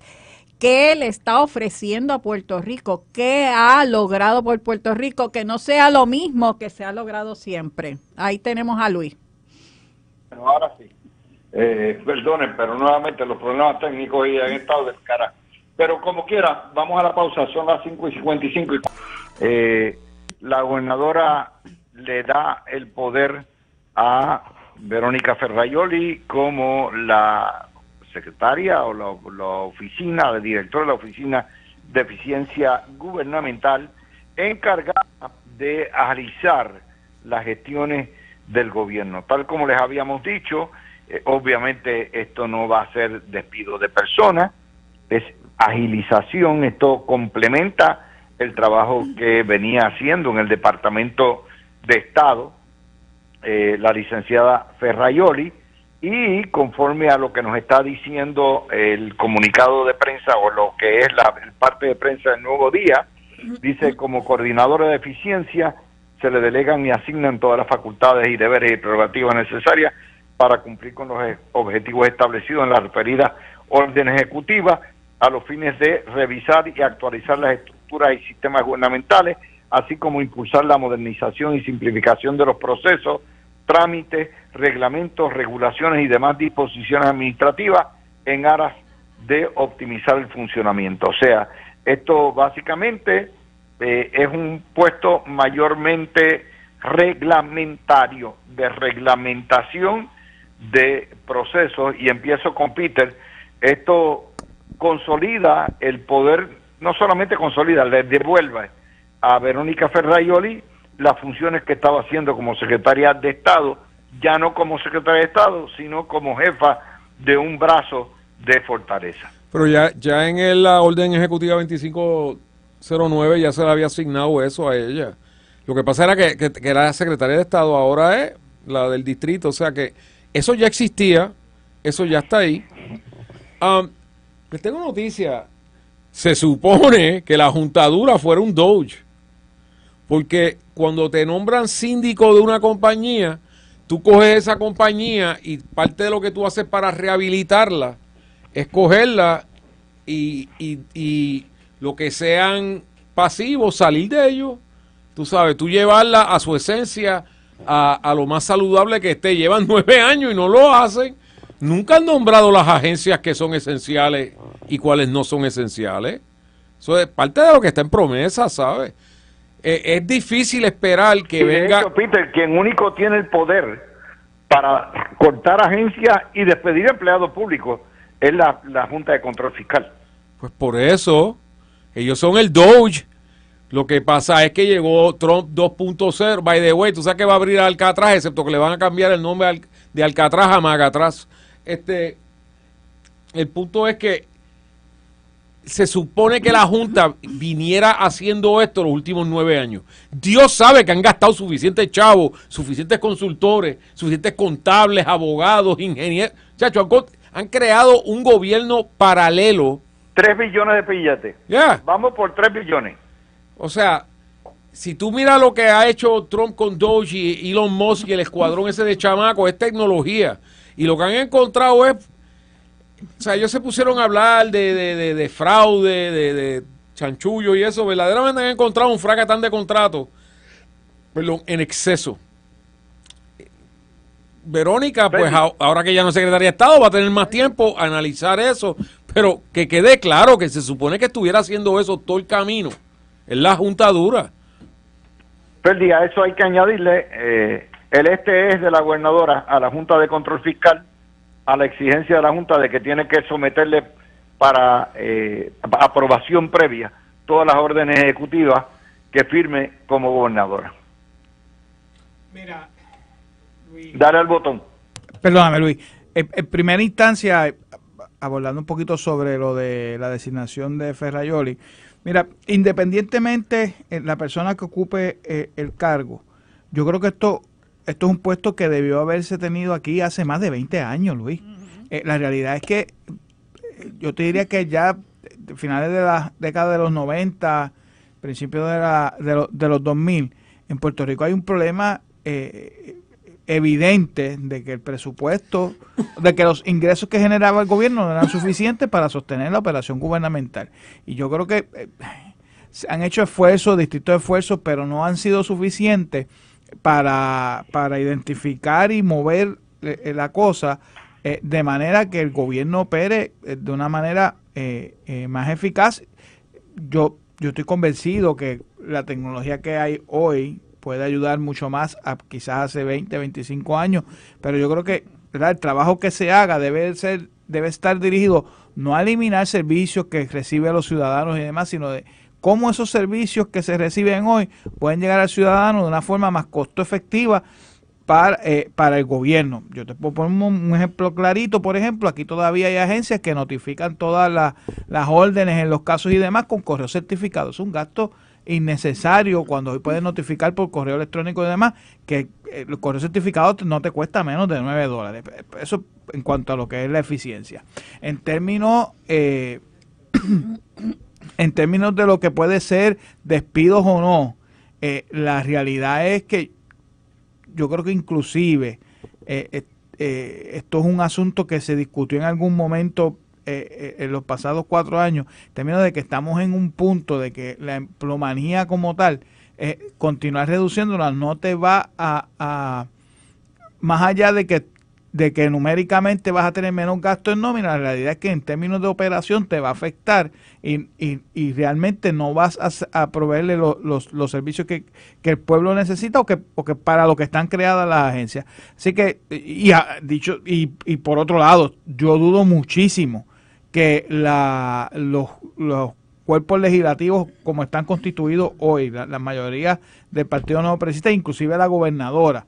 ¿qué le está ofreciendo a Puerto Rico? ¿Qué ha logrado por Puerto Rico? Que no sea lo mismo que se ha logrado siempre. Ahí tenemos a Luis. Bueno, ahora sí. Perdonen, pero nuevamente los problemas técnicos ya han estado del cara. Pero como quiera, vamos a la pausa, son las 5:55. La gobernadora le da el poder a Verónica Ferraioli como la secretaria o la oficina, de director de la Oficina de Eficiencia Gubernamental, encargada de agilizar las gestiones del gobierno. Tal como les habíamos dicho, obviamente esto no va a ser despido de personas, es agilización, esto complementa el trabajo que venía haciendo en el Departamento de Estado la licenciada Ferraioli, y conforme a lo que nos está diciendo el comunicado de prensa o lo que es la parte de prensa del Nuevo Día, dice: como coordinadora de eficiencia se le delegan y asignan todas las facultades y deberes y prerrogativas necesarias para cumplir con los objetivos establecidos en la referida orden ejecutiva, a los fines de revisar y actualizar las estructuras y sistemas gubernamentales, así como impulsar la modernización y simplificación de los procesos, trámites, reglamentos, regulaciones y demás disposiciones administrativas en aras de optimizar el funcionamiento. O sea, esto básicamente es un puesto mayormente reglamentario, de reglamentación de procesos. Y empiezo con Peter. Esto consolida el poder, no solamente consolida, le devuelve a Verónica Ferraioli las funciones que estaba haciendo como secretaria de Estado, ya no como secretaria de Estado, sino como jefa de un brazo de Fortaleza. Pero ya en la orden ejecutiva 2509 ya se le había asignado eso a ella. Lo que pasa era que era secretaria de Estado, ahora es la del distrito, o sea que eso ya existía, eso ya está ahí. Les tengo noticia. Se supone que la juntadura fuera un Doge, porque cuando te nombran síndico de una compañía, tú coges esa compañía y parte de lo que tú haces para rehabilitarla es cogerla y lo que sean pasivos, salir de ellos. Tú sabes, tú llevarla a su esencia, a lo más saludable que esté. Llevan 9 años y no lo hacen. Nunca han nombrado las agencias que son esenciales y cuáles no son esenciales. Eso es parte de lo que está en promesa, ¿sabes? Es difícil esperar que venga... Hecho, Peter, quien único tiene el poder para cortar agencias y despedir empleados públicos es la Junta de Control Fiscal. Pues por eso, ellos son el Doge. Lo que pasa es que llegó Trump 2.0. By the way, tú sabes que va a abrir Alcatraz, excepto que le van a cambiar el nombre de Alcatraz a Magatraz. El punto es que se supone que la Junta viniera haciendo esto los últimos 9 años. Dios sabe que han gastado suficientes chavos, suficientes consultores, suficientes contables, abogados, ingenieros. Chacho, han creado un gobierno paralelo. 3 billones de billetes. Yeah. Vamos por 3 billones. O sea, si tú miras lo que ha hecho Trump con Doge y Elon Musk y el escuadrón ese de chamacos, es tecnología. Y lo que han encontrado es... O sea, ellos se pusieron a hablar de fraude, de chanchullo y eso. Verdaderamente han encontrado un fracatán de contratos, perdón, en exceso. Verónica, pues ahora que ya no es secretaria de Estado, va a tener más tiempo a analizar eso. Pero que quede claro que se supone que estuviera haciendo eso todo el camino. Es la Junta dura. Ferdi, a eso hay que añadirle, el es de la gobernadora a la Junta de Control Fiscal, a la exigencia de la Junta de que tiene que someterle para aprobación previa todas las órdenes ejecutivas que firme como gobernadora. Mira, Luis. Dale al botón. Perdóname, Luis. En primera instancia, abordando un poquito sobre lo de la designación de Ferraioli, mira, independientemente la persona que ocupe el cargo, yo creo que esto es un puesto que debió haberse tenido aquí hace más de 20 años, Luis. La realidad es que yo te diría que ya finales de la década de los 90, principios de los 2000, en Puerto Rico hay un problema evidente de que el presupuesto, de que los ingresos que generaba el gobierno no eran suficientes para sostener la operación gubernamental. Y yo creo que se han hecho esfuerzos, distintos esfuerzos, pero no han sido suficientes para identificar y mover la cosa de manera que el gobierno opere de una manera más eficaz. Yo estoy convencido que la tecnología que hay hoy puede ayudar mucho más a quizás hace 20, 25 años, pero yo creo que, ¿verdad?, el trabajo que se haga debe estar dirigido no a eliminar servicios que reciben los ciudadanos y demás, sino de cómo esos servicios que se reciben hoy pueden llegar al ciudadano de una forma más costo efectiva para el gobierno. Yo te puedo poner un ejemplo clarito. Por ejemplo, aquí todavía hay agencias que notifican todas las órdenes en los casos y demás con correo certificado. Es un gasto innecesario cuando hoy puedes notificar por correo electrónico y demás, que el correo certificado no te cuesta menos de $9. Eso en cuanto a lo que es la eficiencia. En términos de lo que puede ser despidos o no, la realidad es que yo creo que inclusive esto es un asunto que se discutió en algún momento en los pasados 4 años, en términos de que estamos en un punto de que la empleomanía como tal, continuar reduciéndola no te va a más allá de que numéricamente vas a tener menos gasto en nómina. La realidad es que en términos de operación te va a afectar y realmente no vas a proveerle los servicios que el pueblo necesita o que para lo que están creadas las agencias. Así que, y por otro lado, yo dudo muchísimo que los cuerpos legislativos como están constituidos hoy, la mayoría del Partido Nuevo Progresista, inclusive la gobernadora,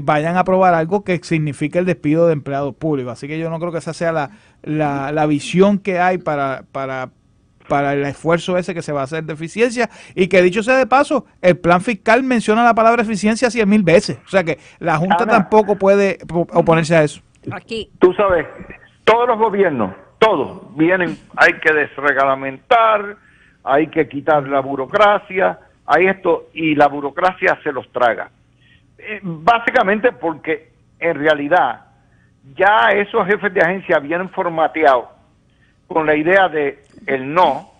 vayan a aprobar algo que signifique el despido de empleados públicos. Así que yo no creo que esa sea la visión que hay para el esfuerzo ese que se va a hacer de eficiencia, y que dicho sea de paso, el plan fiscal menciona la palabra eficiencia 100,000 veces. O sea que la Junta tampoco puede oponerse a eso. Aquí. Tú sabes, todos los gobiernos, todos vienen, hay que desreglamentar, hay que quitar la burocracia, hay esto, y la burocracia se los traga. Básicamente porque en realidad ya esos jefes de agencia vienen formateados con la idea de el no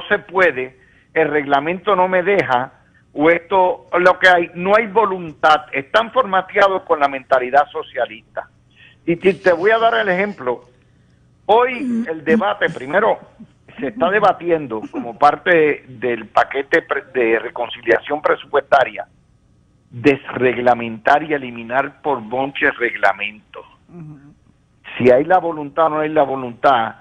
se puede, el reglamento no me deja, o esto, lo que hay, no hay voluntad, están formateados con la mentalidad socialista. Y te voy a dar el ejemplo. Hoy el debate, primero, se está debatiendo como parte del paquete de reconciliación presupuestaria, desreglamentar y eliminar por bonche reglamentos. Si hay la voluntad o no hay la voluntad,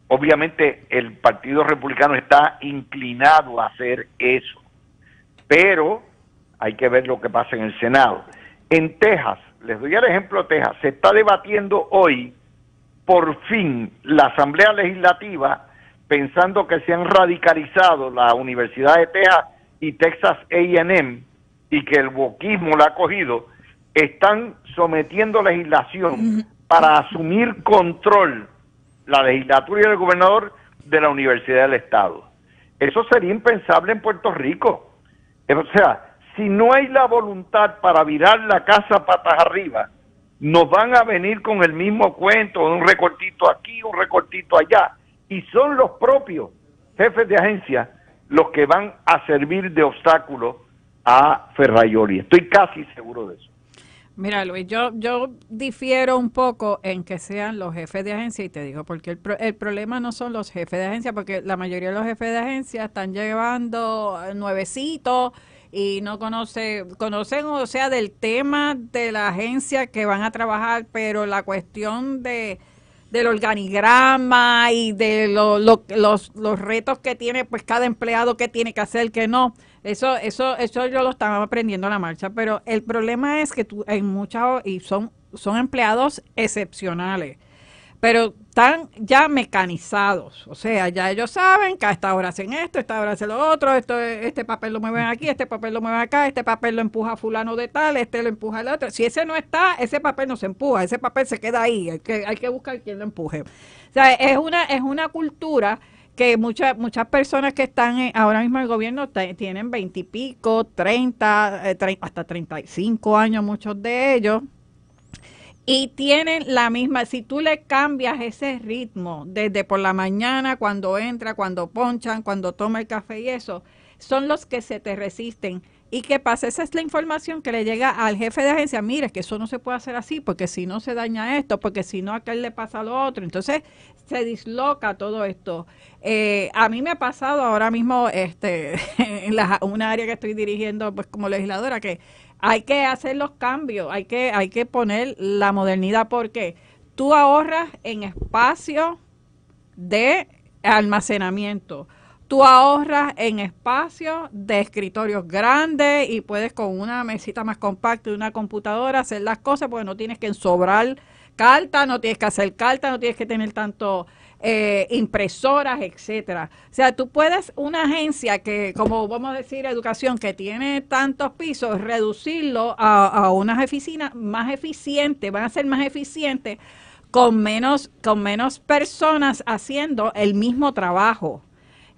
obviamente el Partido Republicano está inclinado a hacer eso, pero hay que ver lo que pasa en el Senado. En Texas, les doy el ejemplo de Texas, se está debatiendo hoy, por fin, la Asamblea Legislativa pensando que se han radicalizado la Universidad de Texas y Texas A&M y que el wokismo la ha cogido, están sometiendo legislación para asumir control, la legislatura y el gobernador, de la Universidad del Estado. Eso sería impensable en Puerto Rico. O sea, si no hay la voluntad para virar la casa patas arriba, nos van a venir con el mismo cuento, un recortito aquí, un recortito allá, y son los propios jefes de agencia los que van a servir de obstáculo a Ferraioli. Estoy casi seguro de eso. Mira, Luis, yo difiero un poco en que sean los jefes de agencia, y te digo, porque el problema no son los jefes de agencia, porque la mayoría de los jefes de agencia están llevando nuevecitos y no conocen, o sea, del tema de la agencia que van a trabajar, pero la cuestión del organigrama y de los retos que tiene pues cada empleado, que tiene que hacer, que no. Eso yo lo estaba aprendiendo a la marcha, pero el problema es que hay muchas, y son empleados excepcionales, pero están ya mecanizados, o sea, ya ellos saben que a esta hora hacen esto, a esta hora hacen lo otro, este papel lo mueven aquí, este papel lo mueven acá, este papel lo empuja a fulano de tal, este lo empuja al otro. Si ese no está, ese papel no se empuja, ese papel se queda ahí, hay que buscar quién lo empuje. O sea, es una cultura que muchas personas que están ahora mismo en el gobierno tienen 20 y pico, 30, hasta 35 años, muchos de ellos, y tienen la misma. Si tú le cambias ese ritmo desde por la mañana, cuando entra, cuando ponchan, cuando toma el café y eso, son los que se te resisten. ¿Y qué pasa? Esa es la información que le llega al jefe de agencia. Mire, que eso no se puede hacer así, porque si no se daña esto, porque si no a aquel le pasa lo otro. Entonces se disloca todo esto. A mí me ha pasado ahora mismo en una área que estoy dirigiendo pues como legisladora, que hay que hacer los cambios, hay que poner la modernidad, porque tú ahorras en espacio de almacenamiento. Tú ahorras en espacio de escritorios grandes y puedes con una mesita más compacta y una computadora hacer las cosas, porque no tienes que ensobrar cartas, no tienes que hacer cartas, no tienes que tener tanto impresoras, etcétera. O sea, tú puedes, una agencia que, como vamos a decir, educación, que tiene tantos pisos, reducirlo a unas oficinas más eficientes, van a ser más eficientes con menos personas haciendo el mismo trabajo.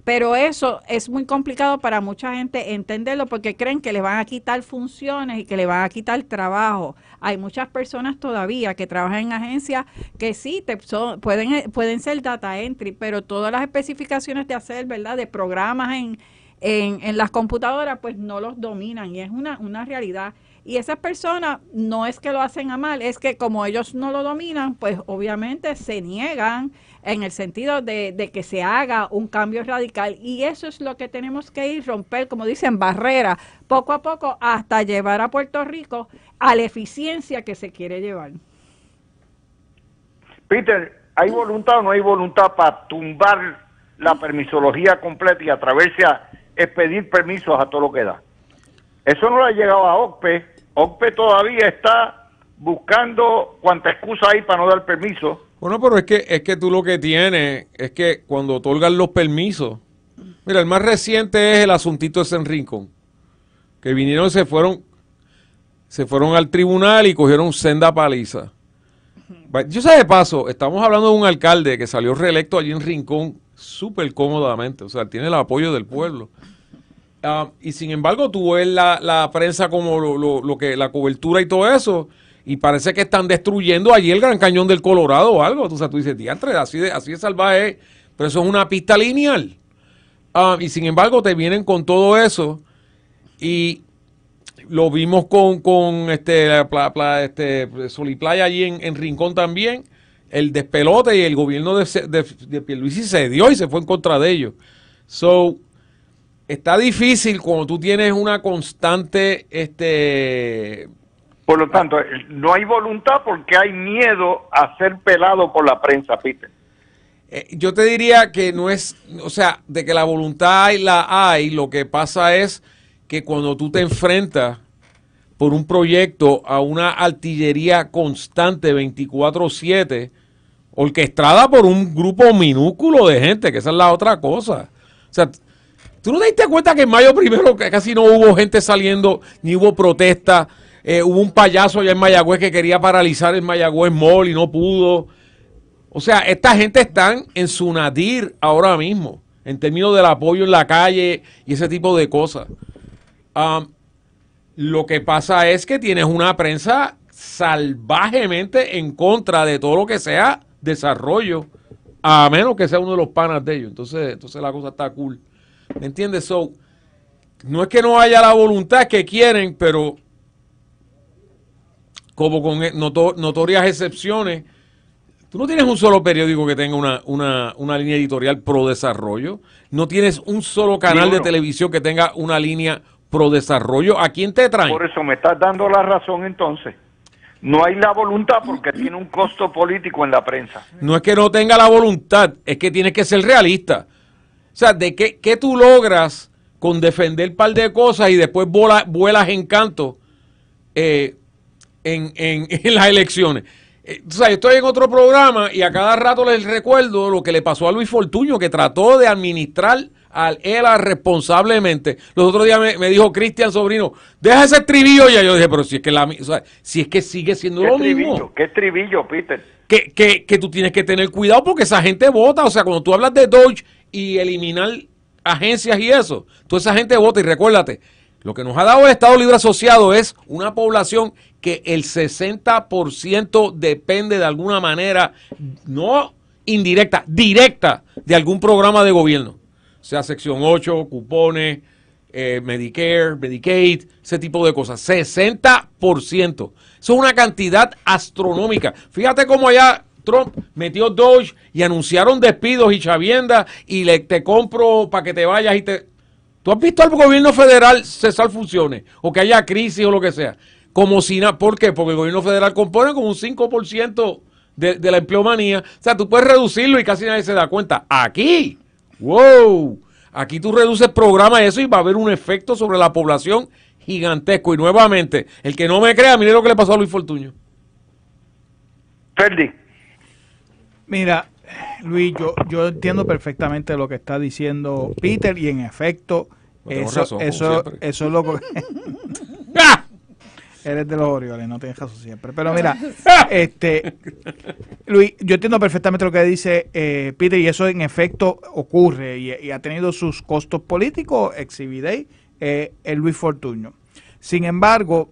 Pero eso es muy complicado para mucha gente entenderlo, porque creen que le van a quitar funciones y que le van a quitar trabajo. Hay muchas personas todavía que trabajan en agencias que sí pueden ser data entry, pero todas las especificaciones de hacer, ¿verdad?, de programas en las computadoras, pues no los dominan, y es una realidad. Y esas personas no es que lo hacen a mal, es que como ellos no lo dominan, pues obviamente se niegan en el sentido de que se haga un cambio radical, y eso es lo que tenemos que ir romper, como dicen, barreras, poco a poco, hasta llevar a Puerto Rico a la eficiencia que se quiere llevar. Peter, ¿hay voluntad o no hay voluntad para tumbar la permisología completa y atreverse a expedir permisos a todo lo que da? Eso no le ha llegado a OCPE. OCPE todavía está buscando cuánta excusa hay para no dar permiso. Bueno, pero es que tú lo que tienes es que cuando otorgan los permisos, mira, el más reciente es el asuntito de San Rincón, que vinieron, se fueron al tribunal y cogieron senda paliza. Yo sé de paso, estamos hablando de un alcalde que salió reelecto allí en Rincón súper cómodamente, o sea, tiene el apoyo del pueblo. Y sin embargo, tú ves la prensa como lo que la cobertura y todo eso, y parece que están destruyendo allí el Gran Cañón del Colorado o algo. O sea, tú dices, diantre, así de salvaje, pero eso es una pista lineal. Y sin embargo, te vienen con todo eso, y lo vimos con Sol y Playa allí en Rincón también, el despelote, y el gobierno de Pierluisi se dio y se fue en contra de ellos. Está difícil cuando tú tienes una constante... Por lo tanto, no hay voluntad porque hay miedo a ser pelado por la prensa, Peter. Yo te diría que no es... O sea, de que la voluntad hay, lo que pasa es que cuando tú te enfrentas por un proyecto a una artillería constante 24/7, orquestada por un grupo minúsculo de gente, que esa es la otra cosa. O sea, ¿tú no te diste cuenta que en mayo primero casi no hubo gente saliendo, ni hubo protesta? Hubo un payaso allá en Mayagüez que quería paralizar el Mayagüez Mall y no pudo. O sea, esta gente están en su nadir ahora mismo, en términos del apoyo en la calle y ese tipo de cosas. Lo que pasa es que tienes una prensa salvajemente en contra de todo lo que sea desarrollo, a menos que sea uno de los panas de ellos. Entonces la cosa está cool. ¿Me entiendes? So, no es que no haya la voluntad que quieren, pero como con notorias excepciones, tú no tienes un solo periódico que tenga una línea editorial pro desarrollo. No tienes un solo canal de televisión que tenga una línea pro desarrollo. ¿A quién te traen? Por eso me estás dando la razón entonces. No hay la voluntad porque tiene un costo político en la prensa. No es que no tenga la voluntad, es que tienes que ser realista. O sea, ¿de qué tú logras con defender un par de cosas y después vuelas en canto en las elecciones? O sea, yo estoy en otro programa y a cada rato les recuerdo lo que le pasó a Luis Fortuño, que trató de administrar él responsablemente. Los otros días me dijo Cristian Sobrino, deja ese estribillo ya. Yo dije, pero si es que si es que sigue siendo lo mismo. ¿Qué estribillo, Peter? Que tú tienes que tener cuidado porque esa gente vota. O sea, cuando tú hablas de Dodge y eliminar agencias y eso, toda esa gente vota. Y recuérdate, lo que nos ha dado el Estado Libre Asociado es una población que el 60% depende de alguna manera, no indirecta, directa, de algún programa de gobierno. O sea, sección 8, cupones, Medicare, Medicaid, ese tipo de cosas. 60%. Eso es una cantidad astronómica. Fíjate cómo allá Trump metió Dodge y anunciaron despidos y chaviendas y te compro para que te vayas y te... ¿Tú has visto al gobierno federal cesar funciones? O que haya crisis o lo que sea. Como si nada. ¿Por qué? Porque el gobierno federal compone como un 5% de la empleomanía. O sea, tú puedes reducirlo y casi nadie se da cuenta. Aquí... ¡Wow! Aquí tú reduces programa eso y va a haber un efecto sobre la población gigantesco. Y nuevamente, el que no me crea, mire lo que le pasó a Luis Fortuño. Ferdi. Mira, Luis, yo entiendo perfectamente lo que está diciendo Peter y en efecto, eso es lo que... ¡Ah! Eres de los Orioles, no tienes caso siempre. Pero mira, Luis, yo entiendo perfectamente lo que dice Peter y eso en efecto ocurre y ha tenido sus costos políticos, exhibidéis el Luis Fortuño. Sin embargo,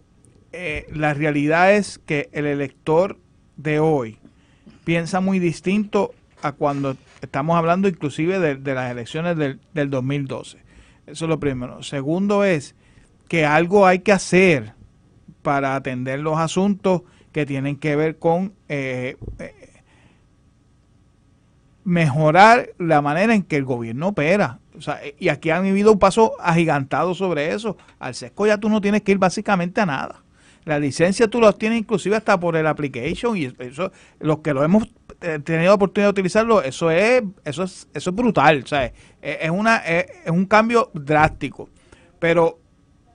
la realidad es que el elector de hoy piensa muy distinto a cuando estamos hablando inclusive de las elecciones del 2012. Eso es lo primero. Segundo es que algo hay que hacer para atender los asuntos que tienen que ver con mejorar la manera en que el gobierno opera. O sea, y aquí han vivido un paso agigantado sobre eso. Al SESCO ya tú no tienes que ir básicamente a nada. La licencia tú la obtienes inclusive hasta por el application y eso, los que lo hemos tenido oportunidad de utilizarlo, eso es brutal. O sea, es un cambio drástico. Pero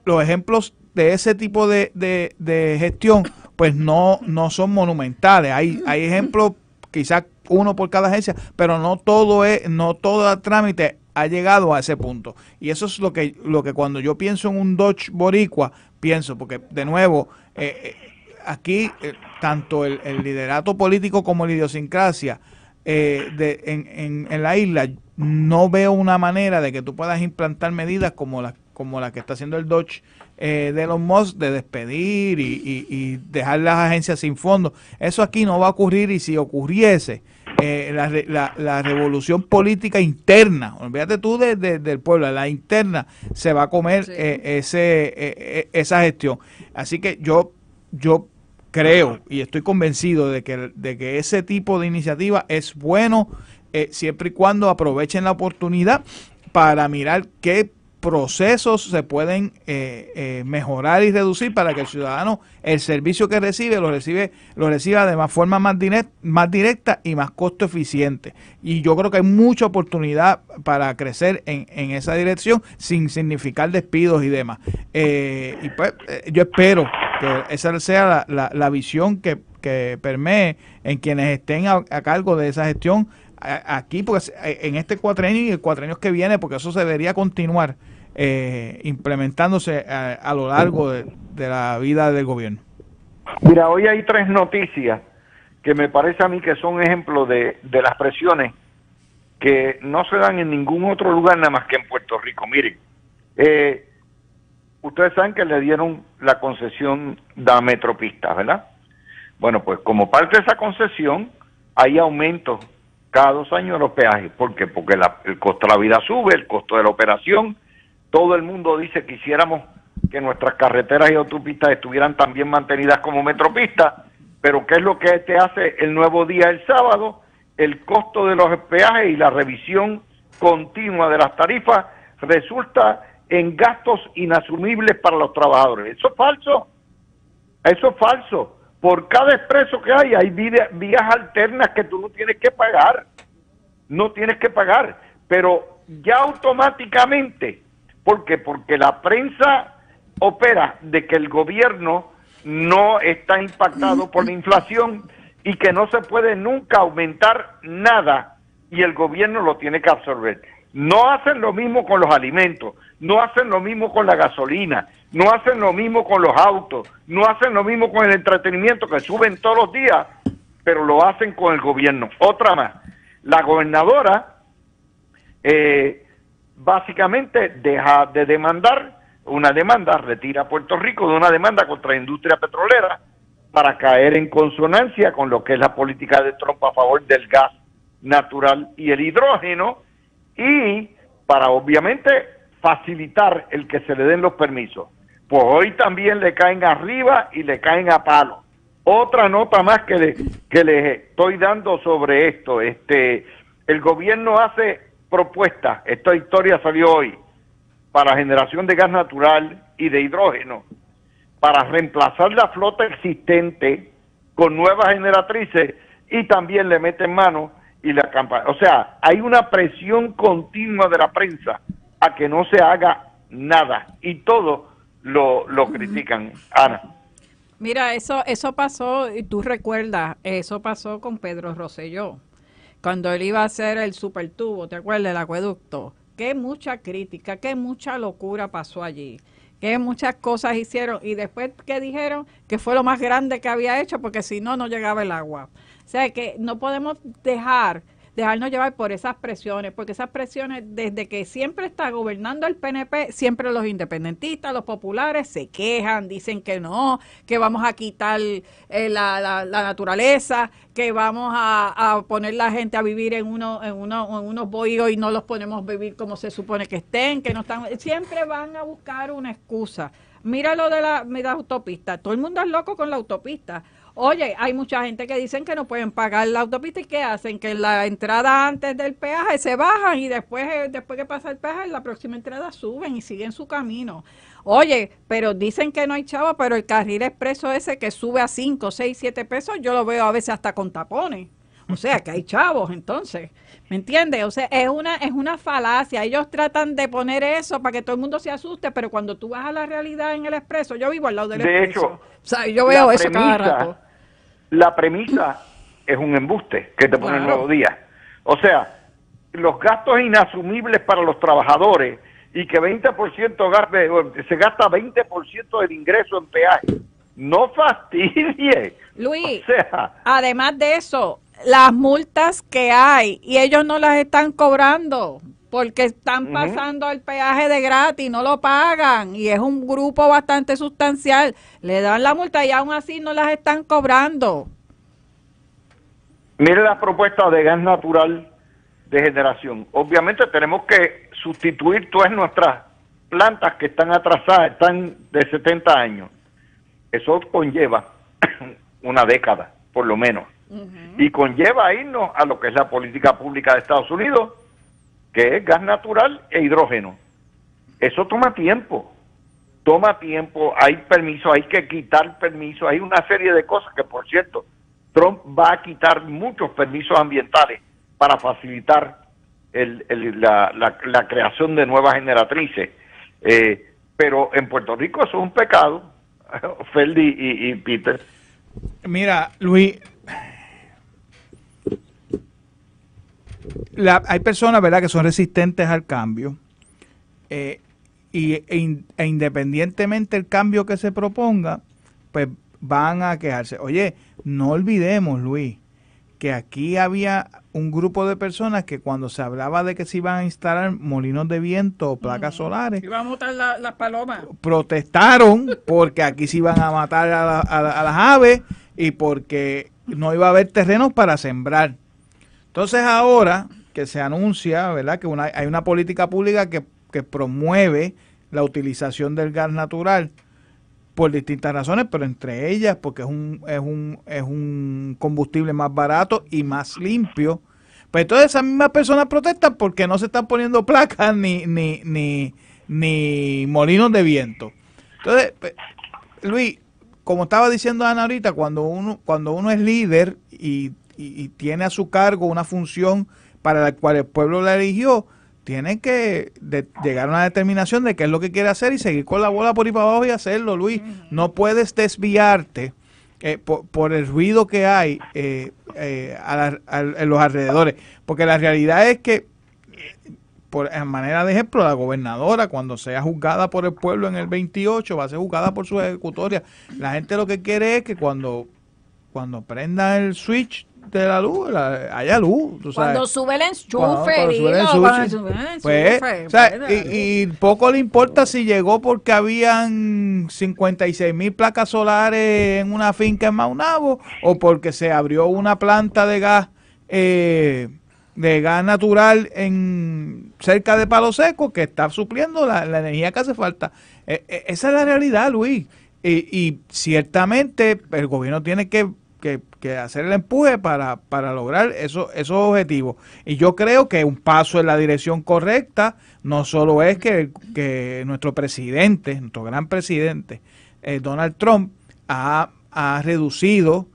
los ejemplos de ese tipo de gestión, pues no son monumentales. Hay ejemplos, quizás uno por cada agencia, pero no todo el trámite ha llegado a ese punto. Y eso es lo que cuando yo pienso en un Dodge boricua, pienso, porque de nuevo, aquí tanto el liderato político como la idiosincrasia en la isla, no veo una manera de que tú puedas implantar medidas como la que está haciendo el Dodge de Elon Musk, de despedir y dejar las agencias sin fondos. Eso aquí no va a ocurrir, y si ocurriese, la revolución política interna, olvídate tú del pueblo, la interna se va a comer esa gestión. Así que yo creo y estoy convencido de que ese tipo de iniciativa es bueno, siempre y cuando aprovechen la oportunidad para mirar qué procesos se pueden mejorar y reducir para que el ciudadano el servicio que recibe lo reciba de forma más directa y más costo eficiente. Y yo creo que hay mucha oportunidad para crecer en esa dirección sin significar despidos y demás. Y pues yo espero que esa sea la visión que que permee en quienes estén a cargo de esa gestión aquí, pues en este cuatrenio y el cuatrenio que viene, porque eso se debería continuar implementándose a lo largo de la vida del gobierno. Mira, hoy hay 3 noticias que me parece a mí que son ejemplos de las presiones que no se dan en ningún otro lugar nada más que en Puerto Rico. Miren, ustedes saben que le dieron la concesión de Metropista, ¿verdad? Bueno, pues como parte de esa concesión hay aumentos cada 2 años de los peajes. ¿Por qué? Porque el costo de la vida sube, el costo de la operación. Todo el mundo dice que quisiéramos que nuestras carreteras y autopistas estuvieran tan bien mantenidas como Metropista, pero ¿qué es lo que te hace el Nuevo Día el sábado? El costo de los peajes y la revisión continua de las tarifas resulta en gastos inasumibles para los trabajadores. Eso es falso. Eso es falso. Por cada expreso que hay vías alternas que tú no tienes que pagar. No tienes que pagar. Pero ya automáticamente, ¿por qué? Porque la prensa opera de que el gobierno no está impactado por la inflación y que no se puede nunca aumentar nada y el gobierno lo tiene que absorber. No hacen lo mismo con los alimentos, no hacen lo mismo con la gasolina, no hacen lo mismo con los autos, no hacen lo mismo con el entretenimiento que suben todos los días, pero lo hacen con el gobierno. Otra más, la gobernadora básicamente deja de demandar una demanda, retira a Puerto Rico de una demanda contra la industria petrolera para caer en consonancia con lo que es la política de Trump a favor del gas natural y el hidrógeno, y para obviamente facilitar el que se le den los permisos. Pues hoy también le caen arriba y le caen a palo. Otra nota más que les estoy dando sobre esto, el gobierno hace propuestas, esta historia salió hoy, para generación de gas natural y de hidrógeno, para reemplazar la flota existente con nuevas generatrices, y también le meten mano y la campaña. O sea, hay una presión continua de la prensa a que no se haga nada, y todo lo critican. Ana. Mira, eso pasó, y tú recuerdas, eso pasó con Pedro Rosselló, cuando él iba a hacer el supertubo, ¿te acuerdas? El acueducto. Qué mucha crítica, qué mucha locura pasó allí, qué muchas cosas hicieron, y después que dijeron que fue lo más grande que había hecho, porque si no, no llegaba el agua. O sea que no podemos dejarnos llevar por esas presiones, porque esas presiones, desde que siempre está gobernando el PNP, siempre los independentistas, los populares se quejan, dicen que no, que vamos a quitar la naturaleza, que vamos a poner la gente a vivir en unos bohíos y no los ponemos a vivir como se supone que estén, que no están, siempre van a buscar una excusa. Mira lo de la autopista, todo el mundo es loco con la autopista. Oye, hay mucha gente que dicen que no pueden pagar la autopista, y ¿qué hacen? Que en la entrada antes del peaje se bajan, y después que pasa el peaje, en la próxima entrada suben y siguen su camino. Oye, pero dicen que no hay chavo, pero el carril expreso ese que sube a 5, 6, 7 pesos, yo lo veo a veces hasta con tapones. O sea, que hay chavos, entonces, ¿me entiendes? O sea, es una falacia. Ellos tratan de poner eso para que todo el mundo se asuste, pero cuando tú vas a la realidad en el expreso, yo vivo al lado del expreso. De hecho, o sea, yo veo eso cada rato. La premisa es un embuste que te pone el Nuevo Día. O sea, los gastos inasumibles para los trabajadores, y que 20% se gasta 20% del ingreso en peaje. No fastidie. Luis, o sea, además de eso, las multas que hay, y ellos no las están cobrando porque están pasando el peaje de gratis, no lo pagan, y es un grupo bastante sustancial. Le dan la multa y aún así no las están cobrando. Mire las propuestas de gas natural de generación. Obviamente tenemos que sustituir todas nuestras plantas que están atrasadas, están de 70 años. Eso conlleva una década, por lo menos. Y conlleva irnos a lo que es la política pública de Estados Unidos, que es gas natural e hidrógeno. Eso toma tiempo, hay permisos, hay que quitar permisos, hay una serie de cosas que, por cierto, Trump va a quitar muchos permisos ambientales para facilitar la creación de nuevas generatrices. Pero en Puerto Rico eso es un pecado, Ferdi y Peter. Mira, Luis, hay personas, ¿verdad?, que son resistentes al cambio, e independientemente del cambio que se proponga, pues van a quejarse. Oye, no olvidemos, Luis, que aquí había un grupo de personas que cuando se hablaba de que se iban a instalar molinos de viento o placas solares, iban a matar las palomas, protestaron porque aquí se iban a matar a las aves y porque no iba a haber terrenos para sembrar. Entonces ahora que se anuncia, ¿verdad?, que hay una política pública que promueve la utilización del gas natural por distintas razones, pero entre ellas porque es un combustible más barato y más limpio. Pues entonces esas mismas personas protestan porque no se están poniendo placas ni molinos de viento. Entonces, pues, Luis, como estaba diciendo Ana ahorita, cuando uno es líder y tiene a su cargo una función para la cual el pueblo la eligió, tiene que llegar a una determinación de qué es lo que quiere hacer y seguir con la bola por ahí para abajo y hacerlo, Luis. No puedes desviarte por el ruido que hay en los alrededores, porque la realidad es que, en manera de ejemplo, la gobernadora, cuando sea juzgada por el pueblo en el 28, va a ser juzgada por su ejecutoria. La gente lo que quiere es que cuando prenda el switch de la luz, haya luz. ¿Tú sabes? Cuando sube el enchufe, o sea, y poco le importa si llegó porque habían 56,000 placas solares en una finca en Maunabo o porque se abrió una planta de gas natural cerca de Palo Seco que está supliendo la energía que hace falta. Esa es la realidad, Luis. Y ciertamente el gobierno tiene que hacer el empuje para lograr esos objetivos. Y yo creo que un paso en la dirección correcta no solo es que nuestro presidente, nuestro gran presidente, Donald Trump, ha reducido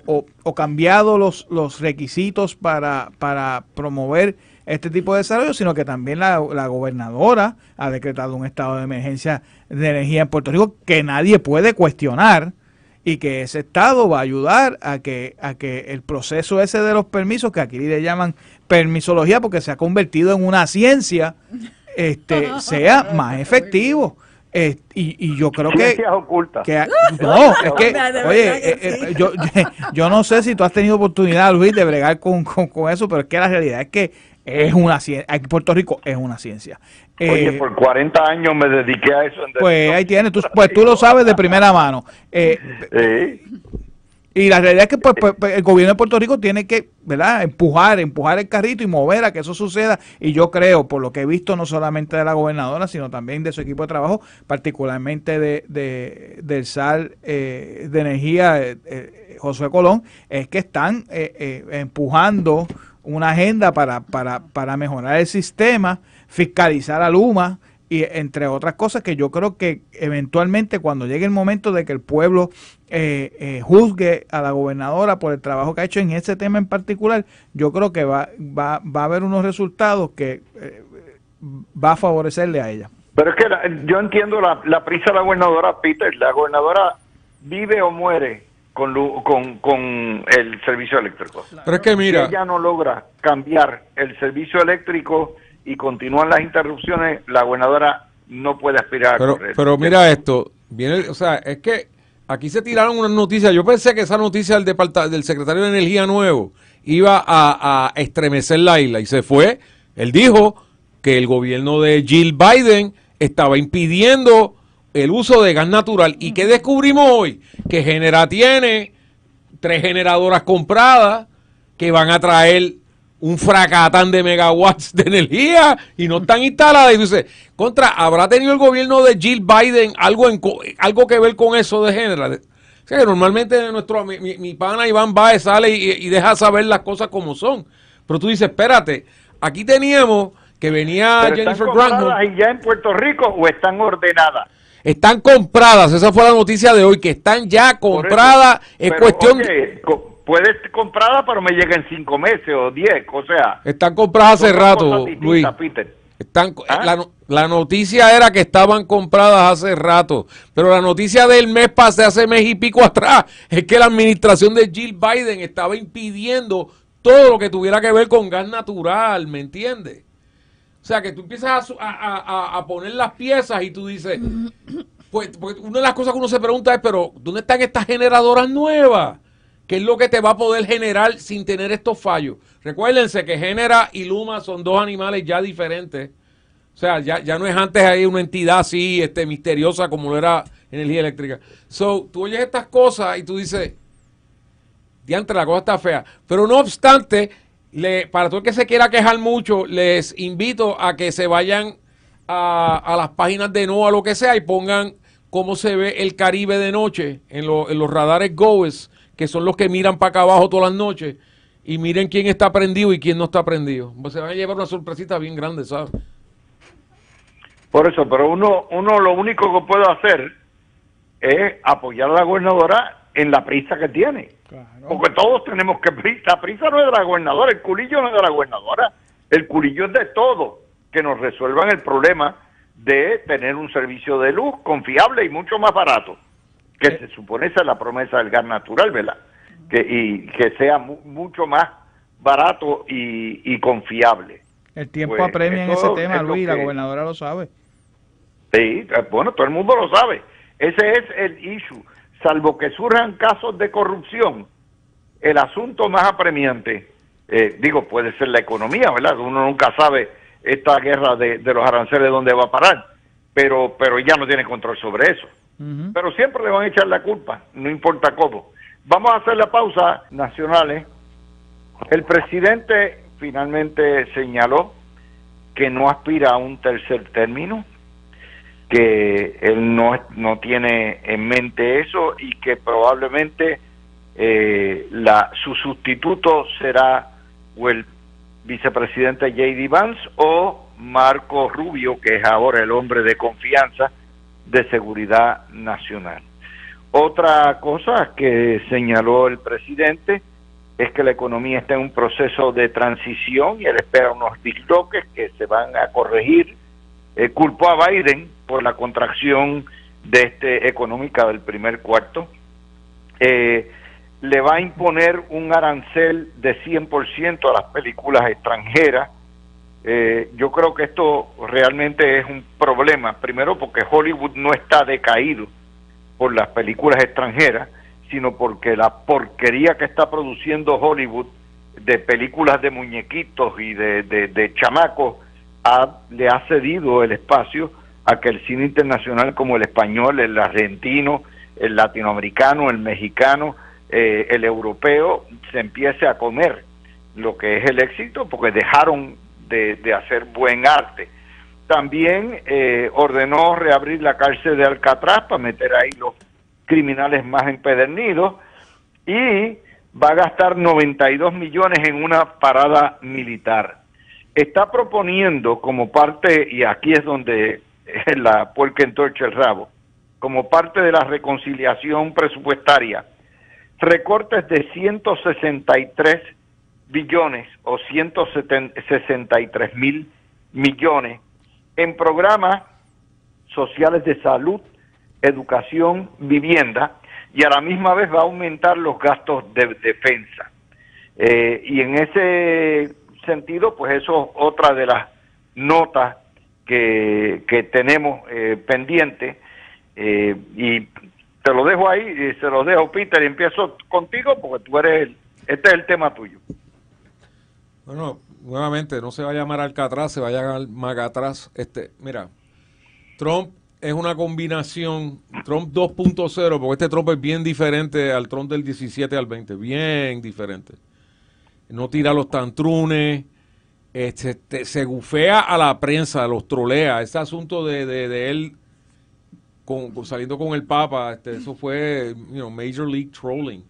o cambiado los requisitos para promover este tipo de desarrollo, sino que también la gobernadora ha decretado un estado de emergencia de energía en Puerto Rico que nadie puede cuestionar, y que ese estado va a ayudar a que el proceso ese de los permisos, que aquí le llaman permisología porque se ha convertido en una ciencia, sea más efectivo. Y yo creo que no, es que, oye, yo no sé si tú has tenido oportunidad, Luis, de bregar con eso, pero es que la realidad es que es una ciencia. Aquí en Puerto Rico es una ciencia. Oye, por 40 años me dediqué a eso. Pues ahí tienes, tú lo sabes de primera mano. Y la realidad es que pues, el gobierno de Puerto Rico tiene que, ¿verdad?, empujar el carrito y mover a que eso suceda. Y yo creo, por lo que he visto, no solamente de la gobernadora, sino también de su equipo de trabajo, particularmente del SAR de Energía, Josué Colón, es que están empujando una agenda para mejorar el sistema, fiscalizar a Luma, y entre otras cosas que yo creo que eventualmente cuando llegue el momento de que el pueblo juzgue a la gobernadora por el trabajo que ha hecho en ese tema en particular, yo creo que va a haber unos resultados que va a favorecerle a ella. Pero es que yo entiendo la prisa de la gobernadora, Peter. La gobernadora vive o muere con el servicio eléctrico. Pero es que mira, si ella no logra cambiar el servicio eléctrico y continúan las interrupciones, la gobernadora no puede aspirar a correr. Pero mira esto, o sea, es que aquí se tiraron unas noticias. Yo pensé que esa noticia del secretario de Energía nuevo iba a estremecer la isla y se fue. Él dijo que el gobierno de Jill Biden estaba impidiendo el uso de gas natural. ¿Y qué descubrimos hoy? Que Genera tiene 3 generadoras compradas que van a traer un fracatán de megawatts de energía y no están instaladas. Y dice, ¿habrá tenido el gobierno de Jill Biden algo que ver con eso de Genera? O sea, que normalmente mi pana Iván Baez sale y deja saber las cosas como son. Pero tú dices, espérate, aquí teníamos que venía ¿Pero Jennifer están Granholm. compradas ya en Puerto Rico o están ordenadas? Están compradas, esa fue la noticia de hoy, que están ya compradas. Es cuestión puedes comprarla, pero me llega en 5 meses o 10, o sea. Están compradas hace rato, Luis. Peter. La noticia era que estaban compradas hace rato, pero la noticia del mes pasado, hace mes y pico atrás, es que la administración de Jill Biden estaba impidiendo todo lo que tuviera que ver con gas natural, ¿me entiendes? O sea, que tú empiezas a poner las piezas y tú dices, pues porque una de las cosas que uno se pregunta es, pero ¿dónde están estas generadoras nuevas? ¿Qué es lo que te va a poder generar sin tener estos fallos? Recuérdense que Genera y Luma son dos animales ya diferentes. O sea, ya no es antes ahí una entidad así misteriosa como lo era energía eléctrica. So, tú oyes estas cosas y tú dices, diantre, la cosa está fea. Pero no obstante, para todo el que se quiera quejar mucho, les invito a que se vayan a las páginas de NOAA, lo que sea, y pongan cómo se ve el Caribe de noche en los radares GOES, que son los que miran para acá abajo todas las noches, y miren quién está prendido y quién no está prendido. Pues se van a llevar una sorpresita bien grande, ¿sabes? Por eso, pero uno lo único que puede hacer es apoyar a la gobernadora en la prisa que tiene. Claro. Porque todos tenemos que la prisa no es de la gobernadora, el culillo no es de la gobernadora, el culillo es de todos, que nos resuelvan el problema de tener un servicio de luz confiable y mucho más barato, que se supone esa es la promesa del gas natural, ¿verdad? Que sea mucho más barato y confiable. El tiempo pues, apremia en ese tema, Luis, la gobernadora lo sabe. Sí, bueno, todo el mundo lo sabe. Ese es el issue. Salvo que surjan casos de corrupción, el asunto más apremiante, puede ser la economía, ¿verdad? Uno nunca sabe esta guerra de los aranceles dónde va a parar, pero ya no tiene control sobre eso. Pero siempre le van a echar la culpa, no importa cómo. Vamos a hacer la pausa nacionales. El presidente finalmente señaló que no aspira a un tercer término, que él no tiene en mente eso y que probablemente su sustituto será o el vicepresidente J.D. Vance o Marco Rubio, que es ahora el hombre de confianza de seguridad nacional. Otra cosa que señaló el presidente es que la economía está en un proceso de transición y él espera unos disloques que se van a corregir. Culpó a Biden por la contracción económica del primer cuarto. Le va a imponer un arancel de 100% a las películas extranjeras. Yo creo que esto realmente es un problema, primero porque Hollywood no está decaído por las películas extranjeras, sino porque la porquería que está produciendo Hollywood de películas de muñequitos y de chamacos le ha cedido el espacio a que el cine internacional como el español, el argentino, el latinoamericano, el mexicano, el europeo, se empiece a comer lo que es el éxito, porque dejaron de hacer buen arte. También ordenó reabrir la cárcel de Alcatraz para meter ahí los criminales más empedernidos y va a gastar 92 millones en una parada militar. Está proponiendo como parte, y aquí es donde la puerca entorcha el rabo, como parte de la reconciliación presupuestaria, recortes de 163 billones o 163 mil millones en programas sociales de salud, educación, vivienda, y a la misma vez va a aumentar los gastos de defensa. Y en ese sentido, pues eso es otra de las notas que tenemos pendiente, y te lo dejo ahí, y se lo dejo, Peter, y empiezo contigo porque tú eres este es el tema tuyo. Bueno, nuevamente, no se va a llamar Alcatraz, se va a llamar Magatraz. Mira, Trump es una combinación, Trump 2.0, porque este Trump es bien diferente al Trump del 17 al 20, bien diferente. No tira los tantrunes, se gufea a la prensa, los trolea. Ese asunto de él saliendo con el Papa, eso fue Major League Trolling.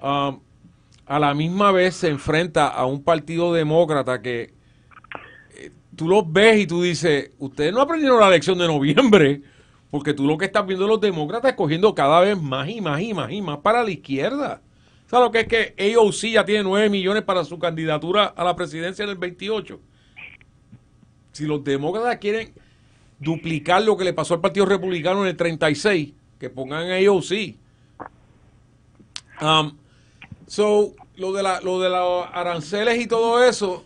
A la misma vez se enfrenta a un partido demócrata que tú los ves y tú dices, ustedes no aprendieron la lección de noviembre, porque tú lo que estás viendo los demócratas cogiendo cada vez más y más y más y más para la izquierda. ¿Sabes lo que es que AOC ya tiene 9 millones para su candidatura a la presidencia en el 28? si los demócratas quieren duplicar lo que le pasó al Partido Republicano en el 36, que pongan AOC. Lo de los aranceles y todo eso,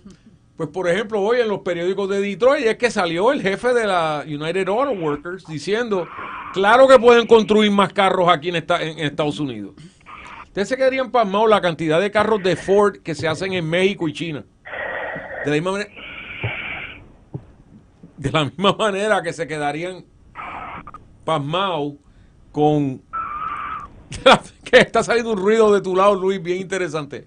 pues por ejemplo hoy en los periódicos de Detroit es que salió el jefe de la United Auto Workers diciendo, claro que pueden construir más carros aquí en Estados Unidos. Ustedes se quedarían pasmados la cantidad de carros de Ford que se hacen en México y China. De la misma manera que se quedarían pasmados con... que está saliendo un ruido de tu lado, Luis, bien interesante.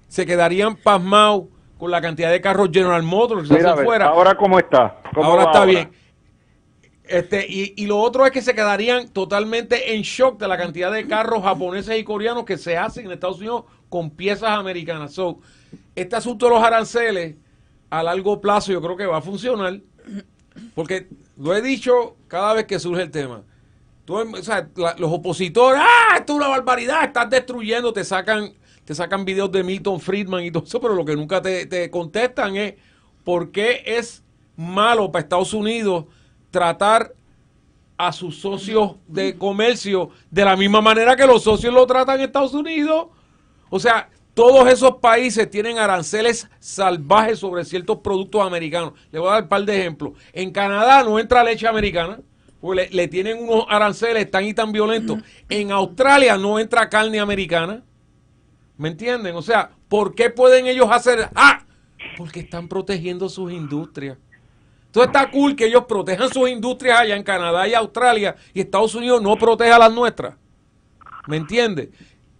Se quedarían pasmados con la cantidad de carros General Motors que se hacen fuera. Ahora, ¿cómo está? Ahora está bien. Y lo otro es que se quedarían totalmente en shock de la cantidad de carros japoneses y coreanos que se hacen en Estados Unidos con piezas americanas. Este asunto de los aranceles a largo plazo yo creo que va a funcionar, porque lo he dicho cada vez que surge el tema. Los opositores, esto es una barbaridad, estás destruyendo, te sacan videos de Milton Friedman y todo eso, pero lo que nunca te contestan es por qué es malo para Estados Unidos tratar a sus socios de comercio de la misma manera que los socios lo tratan en Estados Unidos. O sea, todos esos países tienen aranceles salvajes sobre ciertos productos americanos. Le voy a dar un par de ejemplos. En Canadá no entra leche americana, porque le tienen unos aranceles tan y tan violentos. En Australia no entra carne americana. ¿Me entienden? O sea, ¿por qué pueden ellos hacer? Porque están protegiendo sus industrias. Entonces está cool que ellos protejan sus industrias allá en Canadá y Australia y Estados Unidos no proteja las nuestras. ¿Me entiende?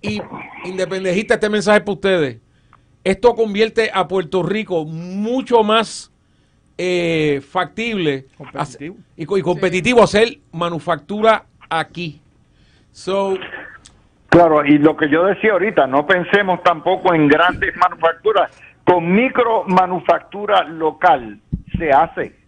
Y independentistas, este mensaje es para ustedes. Esto convierte a Puerto Rico mucho más factible y competitivo a hacer manufactura aquí. Claro, y lo que yo decía ahorita, no pensemos tampoco en grandes manufacturas. Con micro manufactura local se hace.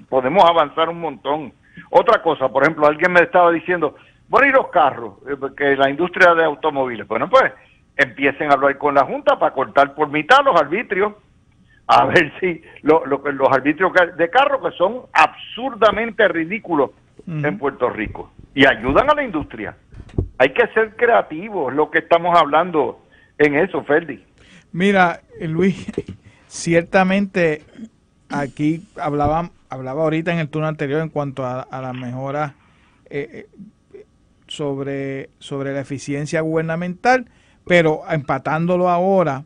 Podemos avanzar un montón. Otra cosa, por ejemplo, alguien me estaba diciendo, bueno, y los carros, que la industria de automóviles, bueno, pues empiecen a hablar con la Junta para cortar por mitad los arbitrios, a ver si los arbitrios de carros que son absurdamente ridículos en Puerto Rico y ayudan a la industria. Hay que ser creativos, lo que estamos hablando en eso, Ferdi. Mira, Luis, ciertamente aquí hablaba ahorita en el turno anterior en cuanto a la mejora sobre la eficiencia gubernamental, pero empatándolo ahora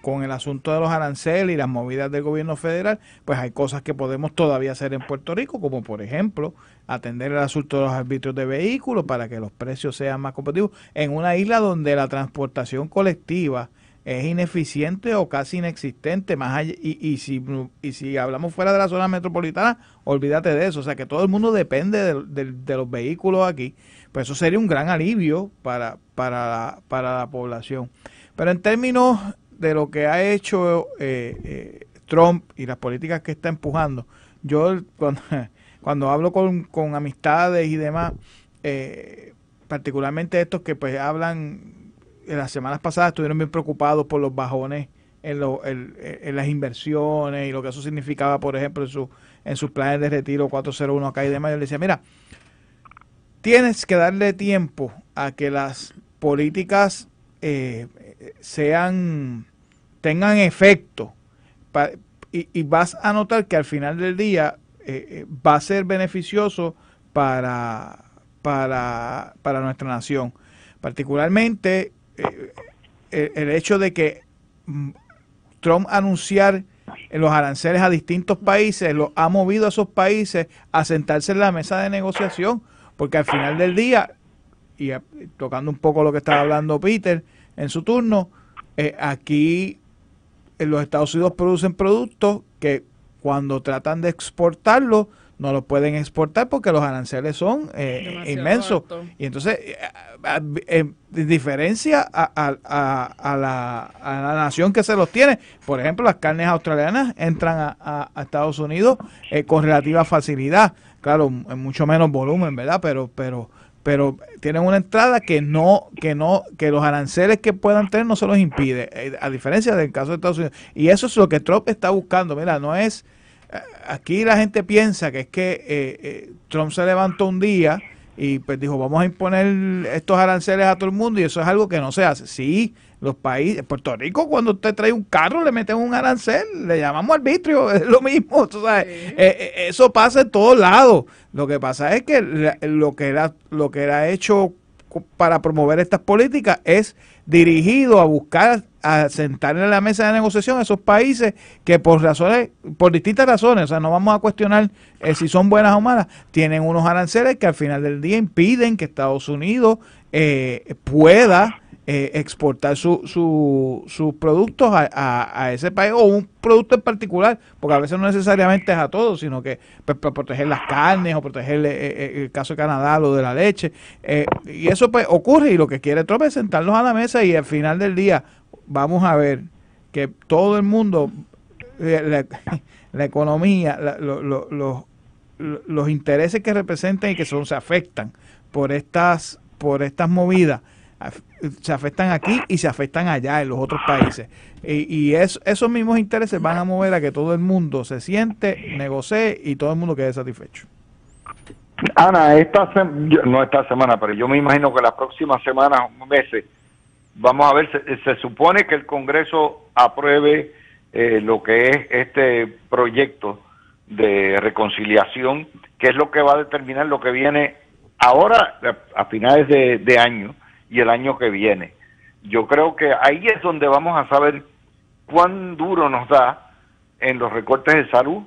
con el asunto de los aranceles y las movidas del gobierno federal, pues hay cosas que podemos todavía hacer en Puerto Rico, como por ejemplo atender el asunto de los arbitrios de vehículos para que los precios sean más competitivos en una isla donde la transportación colectiva es ineficiente o casi inexistente, más allá, y si hablamos fuera de la zona metropolitana, olvídate de eso, o sea que todo el mundo depende de los vehículos aquí, pues eso sería un gran alivio para la población. Pero en términos de lo que ha hecho Trump y las políticas que está empujando, yo cuando hablo con amistades y demás, particularmente estos que pues hablan, en las semanas pasadas estuvieron bien preocupados por los bajones en las inversiones y lo que eso significaba, por ejemplo, en sus planes de retiro 401 acá y demás. Yo le decía, mira, tienes que darle tiempo a que las políticas tengan efecto y vas a notar que al final del día va a ser beneficioso para nuestra nación. Particularmente el hecho de que Trump anunciar los aranceles a distintos países los ha movido a esos países a sentarse en la mesa de negociación, porque al final del día, y tocando un poco lo que estaba hablando Peter en su turno, aquí en los Estados Unidos producen productos que cuando tratan de exportarlos no los pueden exportar porque los aranceles son inmensos. Alto. Y entonces, en diferencia a la nación que se los tiene, por ejemplo, las carnes australianas entran a Estados Unidos con relativa facilidad. Claro, en mucho menos volumen, ¿verdad? Pero pero tienen una entrada que los aranceles que puedan tener no se los impide, a diferencia del caso de Estados Unidos. Y eso es lo que Trump está buscando. Mira, no es, aquí la gente piensa que es que Trump se levantó un día y pues dijo, vamos a imponer estos aranceles a todo el mundo, y eso es algo que no se hace. Sí, los países, Puerto Rico, cuando usted trae un carro le meten un arancel, le llamamos arbitrio, es lo mismo, tú sabes. Sí. Eso pasa en todos lados. Lo que pasa es que lo que era hecho para promover estas políticas es dirigido a buscar, a sentar en la mesa de negociación a esos países que por distintas razones, o sea, no vamos a cuestionar si son buenas o malas, tienen unos aranceles que al final del día impiden que Estados Unidos pueda exportar sus productos a ese país, o un producto en particular, porque a veces no necesariamente es a todos, sino que pues, para proteger las carnes o proteger el caso de Canadá, lo de la leche, y eso pues ocurre, y lo que quiere Trump es sentarlos a la mesa, y al final del día vamos a ver que todo el mundo, la economía, los intereses que representan y que se afectan por estas movidas, se afectan aquí y se afectan allá en los otros países, y esos mismos intereses van a mover a que todo el mundo se siente, negocie y todo el mundo quede satisfecho. Ana, no esta semana, pero yo me imagino que las próximas semanas o meses vamos a ver, se supone que el Congreso apruebe lo que es este proyecto de reconciliación, que es lo que va a determinar lo que viene ahora a finales de año y el año que viene. Yo creo que ahí es donde vamos a saber cuán duro nos da en los recortes de salud,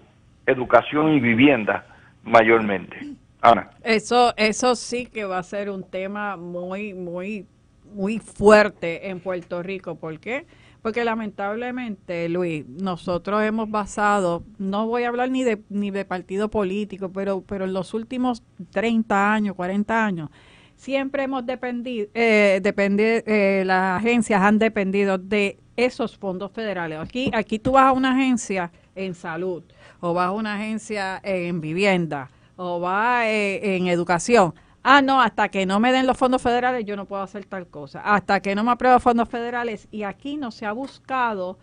educación y vivienda mayormente. Ana. Eso sí que va a ser un tema muy, muy, muy fuerte en Puerto Rico. ¿Por qué? Porque lamentablemente, Luis, nosotros hemos basado, no voy a hablar ni de partido político, pero en los últimos 30 años, 40 años, siempre hemos dependido, las agencias han dependido de esos fondos federales. Aquí tú vas a una agencia en salud, o vas a una agencia en vivienda, o vas en educación. No, hasta que no me den los fondos federales yo no puedo hacer tal cosa. Hasta que no me aprueben fondos federales. Y aquí no se ha buscado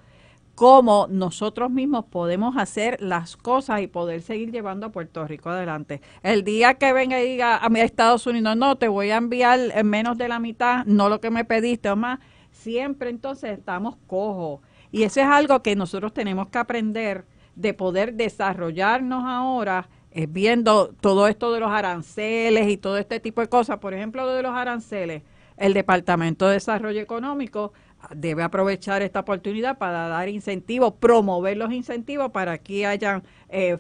cómo nosotros mismos podemos hacer las cosas y poder seguir llevando a Puerto Rico adelante. El día que venga y diga a Estados Unidos, no, te voy a enviar en menos de la mitad, no lo que me pediste o más, siempre entonces estamos cojos. Y eso es algo que nosotros tenemos que aprender, de poder desarrollarnos ahora, viendo todo esto de los aranceles y todo este tipo de cosas. Por ejemplo, lo de los aranceles, el Departamento de Desarrollo Económico debe aprovechar esta oportunidad para dar incentivos, promover los incentivos para que hayan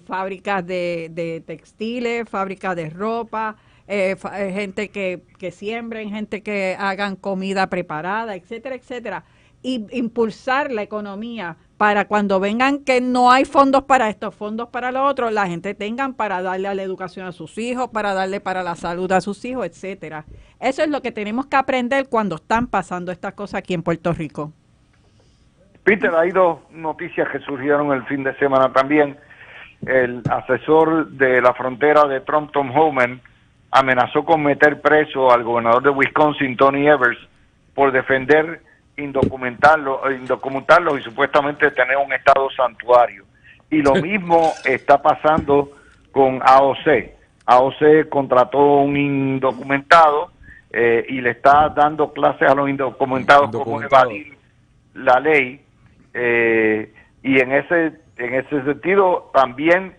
fábricas de textiles, fábricas de ropa, gente que siembren, gente que hagan comida preparada, etcétera, etcétera, y impulsar la economía para cuando vengan que no hay fondos para estos, fondos para lo otro, la gente tengan para darle a la educación a sus hijos, para darle para la salud a sus hijos, etcétera. Eso es lo que tenemos que aprender cuando están pasando estas cosas aquí en Puerto Rico. Peter, hay dos noticias que surgieron el fin de semana también. El asesor de la frontera de Trump, Tom Homan, amenazó con meter preso al gobernador de Wisconsin, Tony Evers, por defender indocumentarlos y supuestamente tener un estado santuario. Y lo mismo está pasando con AOC. AOC contrató un indocumentado y le está dando clases a los indocumentados cómo evadir la ley, y en ese sentido también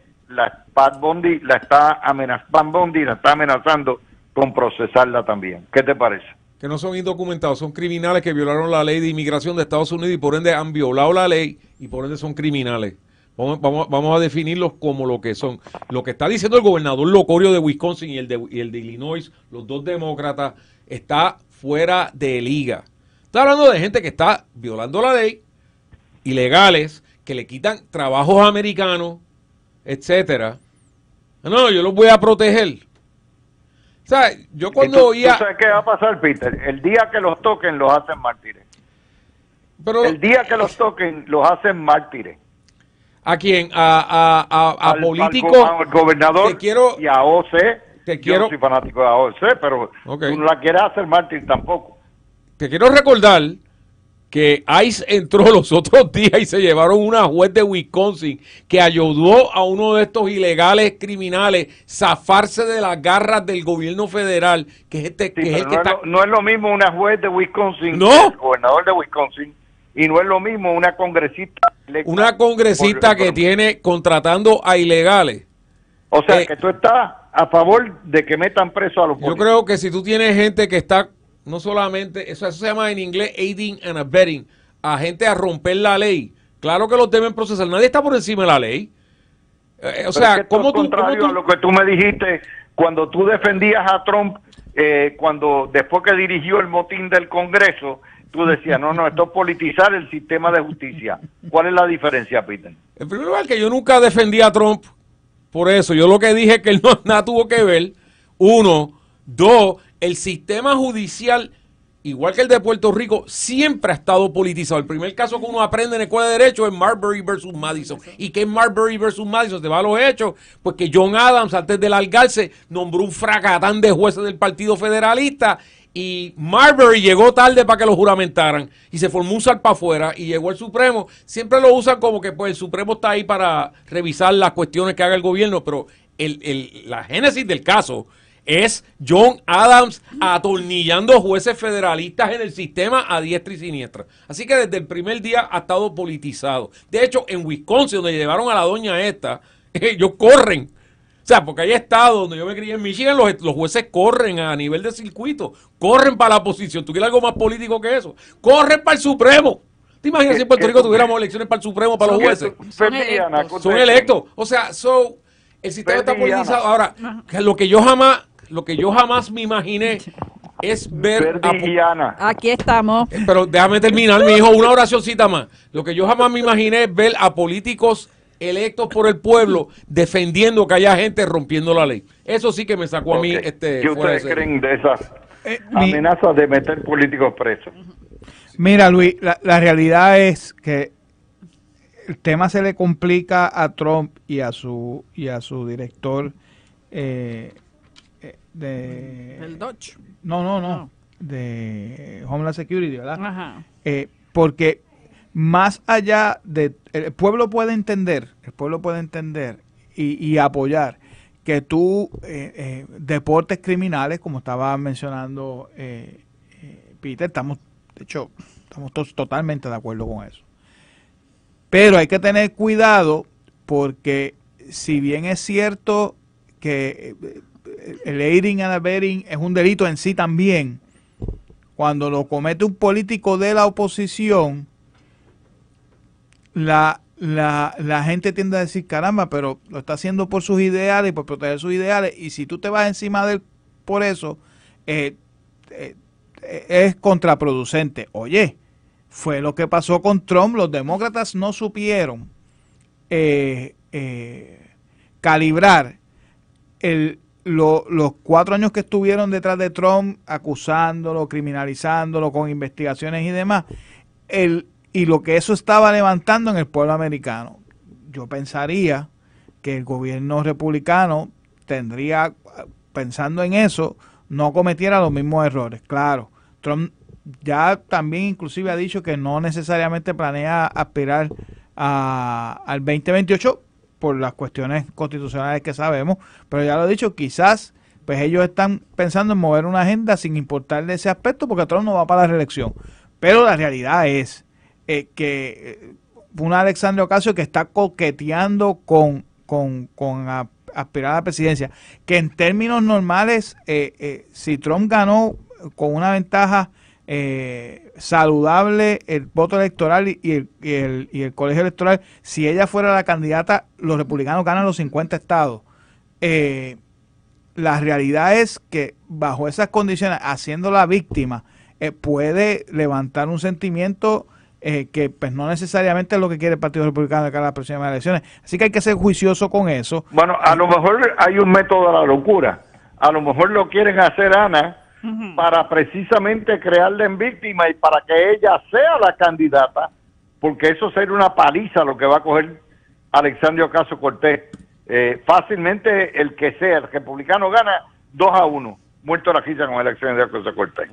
Pat Bundy la está amenazando con procesarla también. ¿Qué te parece? Que no son indocumentados, son criminales que violaron la ley de inmigración de Estados Unidos y por ende han violado la ley y por ende son criminales. Vamos a definirlos como lo que son. Lo que está diciendo el gobernador Locorio de Wisconsin y el de Illinois, los dos demócratas, está fuera de liga. Está hablando de gente que está violando la ley, ilegales, que le quitan trabajos americanos, etcétera. No, yo los voy a proteger. O sea, yo cuando oía... ¿Tú sabes qué va a pasar, Peter? El día que los toquen, los hacen mártires. Pero, el día que los toquen, los hacen mártires. ¿A quién? ¿A políticos? Al gobernador y a OC Yo no soy fanático de la OLC, pero Okay. tú no la quieres hacer mártir tampoco. Te quiero recordar que ICE entró los otros días y se llevaron una juez de Wisconsin que ayudó a uno de estos ilegales criminales zafarse de las garras del gobierno federal, que es este, Sí, que es el pero que está... no es lo mismo una juez de Wisconsin, No. el gobernador de Wisconsin, y no es lo mismo una congresista electa Una congresista que tiene contratando a ilegales. O sea, que tú estás a favor de que metan preso a los Yo políticos. creo que si tú tienes gente que está, no solamente, eso se llama en inglés aiding and abetting, a gente a romper la ley, claro que los deben procesar, nadie está por encima de la ley. O Pero sea, es que esto ¿cómo es tú, contrario a lo que tú me dijiste cuando tú defendías a Trump, cuando después que dirigió el motín del Congreso, tú decías, no, esto es politizar el sistema de justicia. ¿Cuál es la diferencia, Peter? En primer lugar, que yo nunca defendí a Trump por eso. Yo lo que dije es que él no nada tuvo que ver. Uno. Dos, el sistema judicial, igual que el de Puerto Rico, siempre ha estado politizado. El primer caso que uno aprende en la escuela de Derecho es Marbury versus Madison. ¿Y qué es Marbury versus Madison? ¿Te va a los hechos? Pues que John Adams, antes de largarse, nombró un fracatán de jueces del Partido Federalista. Y Marbury llegó tarde para que lo juramentaran y se formó un salpa afuera y llegó el Supremo. Siempre lo usan como que pues el Supremo está ahí para revisar las cuestiones que haga el gobierno, pero la génesis del caso es John Adams atornillando jueces federalistas en el sistema a diestra y siniestra. Así que desde el primer día ha estado politizado. De hecho, en Wisconsin, donde llevaron a la doña esta, ellos corren. O sea, porque hay estados donde yo me crié en Michigan, los jueces corren a nivel de circuito, corren para la oposición. ¿Tú quieres algo más político que eso? Corren para el Supremo. ¿Te imaginas si en Puerto Rico tuviéramos elecciones para el Supremo, para los jueces? Son electos. O sea, el sistema está politizado. Ahora, que lo que yo jamás me imaginé es ver Aquí estamos. Pero déjame terminar, mi hijo, una oracioncita más. Lo que yo jamás me imaginé es ver a políticos electos por el pueblo defendiendo que haya gente rompiendo la ley. Eso sí que me sacó a mí. ¿Qué ustedes creen de esas amenazas de meter políticos presos? Mira, Luis, la realidad es que el tema se le complica a Trump y a su director El Dodge. No. De Homeland Security, ¿verdad? Ajá. Porque más allá de... El pueblo puede entender y apoyar que tú deportes criminales, como estaba mencionando Peter, estamos todos totalmente de acuerdo con eso. Pero hay que tener cuidado porque si bien es cierto que el aiding and abetting es un delito en sí también, cuando lo comete un político de la oposición, la gente tiende a decir, caramba, pero lo está haciendo por sus ideales y por proteger sus ideales, y si tú te vas encima de él por eso, es contraproducente. Oye, fue lo que pasó con Trump. Los demócratas no supieron calibrar los 4 años que estuvieron detrás de Trump, acusándolo, criminalizándolo con investigaciones y demás, y lo que eso estaba levantando en el pueblo americano. Yo pensaría que el gobierno republicano tendría, pensando en eso, no cometiera los mismos errores. Claro, Trump ya también inclusive ha dicho que no necesariamente planea aspirar al 2028 por las cuestiones constitucionales que sabemos, pero ya lo he dicho, quizás pues ellos están pensando en mover una agenda sin importarle ese aspecto, porque Trump no va para la reelección. Pero la realidad es que una Alexandria Ocasio que está coqueteando con aspirar a la presidencia, que en términos normales, si Trump ganó con una ventaja saludable el voto electoral y el colegio electoral, si ella fuera la candidata, los republicanos ganan los 50 estados. La realidad es que bajo esas condiciones, haciéndola víctima, puede levantar un sentimiento que pues no necesariamente es lo que quiere el Partido Republicano de cara a las próximas elecciones. Así que hay que ser juicioso con eso. Bueno, a lo mejor hay un método de la locura. A lo mejor lo quieren hacer, Ana, para precisamente crearla en víctima y para que ella sea la candidata, porque eso sería una paliza lo que va a coger Alexandria Ocasio-Cortez fácilmente el que sea, el republicano gana 2-1, muerto la risa con elecciones de Ocasio Cortez.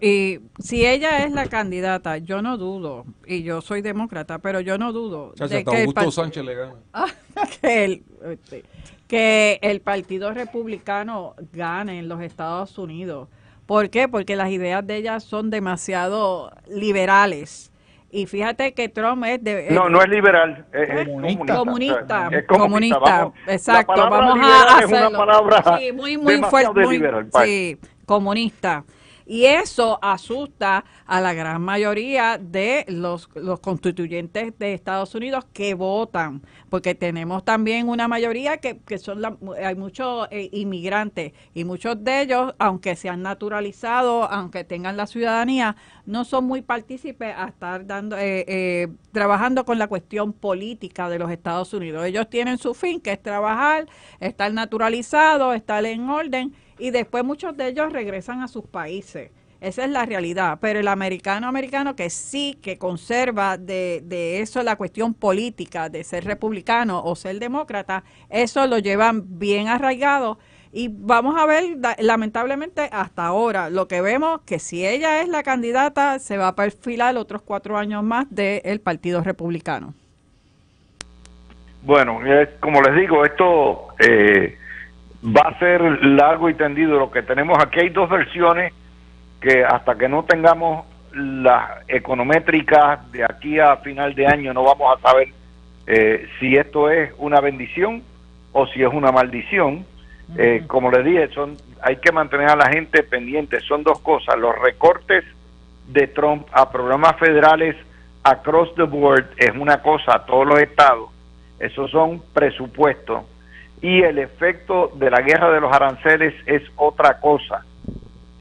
Y si ella es la candidata, yo no dudo, y yo soy demócrata, pero yo no dudo de que Augusto Sánchez le gana. que el Partido Republicano gane en los Estados Unidos. ¿Por qué? Porque las ideas de ella son demasiado liberales. Y fíjate que Trump es de... no es liberal, es comunista. Es comunista. Vamos, exacto, vamos a hacerlo. Es una palabra sí, muy fuerte, liberal, sí, comunista. Y eso asusta a la gran mayoría de los constituyentes de Estados Unidos que votan, porque tenemos también una mayoría que son hay muchos inmigrantes, y muchos de ellos, aunque se han naturalizado, aunque tengan la ciudadanía, no son muy partícipes a estar trabajando con la cuestión política de los Estados Unidos. Ellos tienen su fin, que es trabajar, estar naturalizados, estar en orden, y después muchos de ellos regresan a sus países. Esa es la realidad. Pero el americano que sí, que conserva de eso la cuestión política, de ser republicano o ser demócrata, eso lo llevan bien arraigado. Y vamos a ver, lamentablemente hasta ahora, lo que vemos que si ella es la candidata, se va a perfilar otros 4 años más del Partido Republicano. Bueno, como les digo, esto... va a ser largo y tendido lo que tenemos. Aquí hay 2 versiones que hasta que no tengamos las econométricas de aquí a final de año no vamos a saber si esto es una bendición o si es una maldición. Como les dije, hay que mantener a la gente pendiente. Son 2 cosas: los recortes de Trump a programas federales across the board es una cosa a todos los estados, esos son presupuestos, y el efecto de la guerra de los aranceles es otra cosa,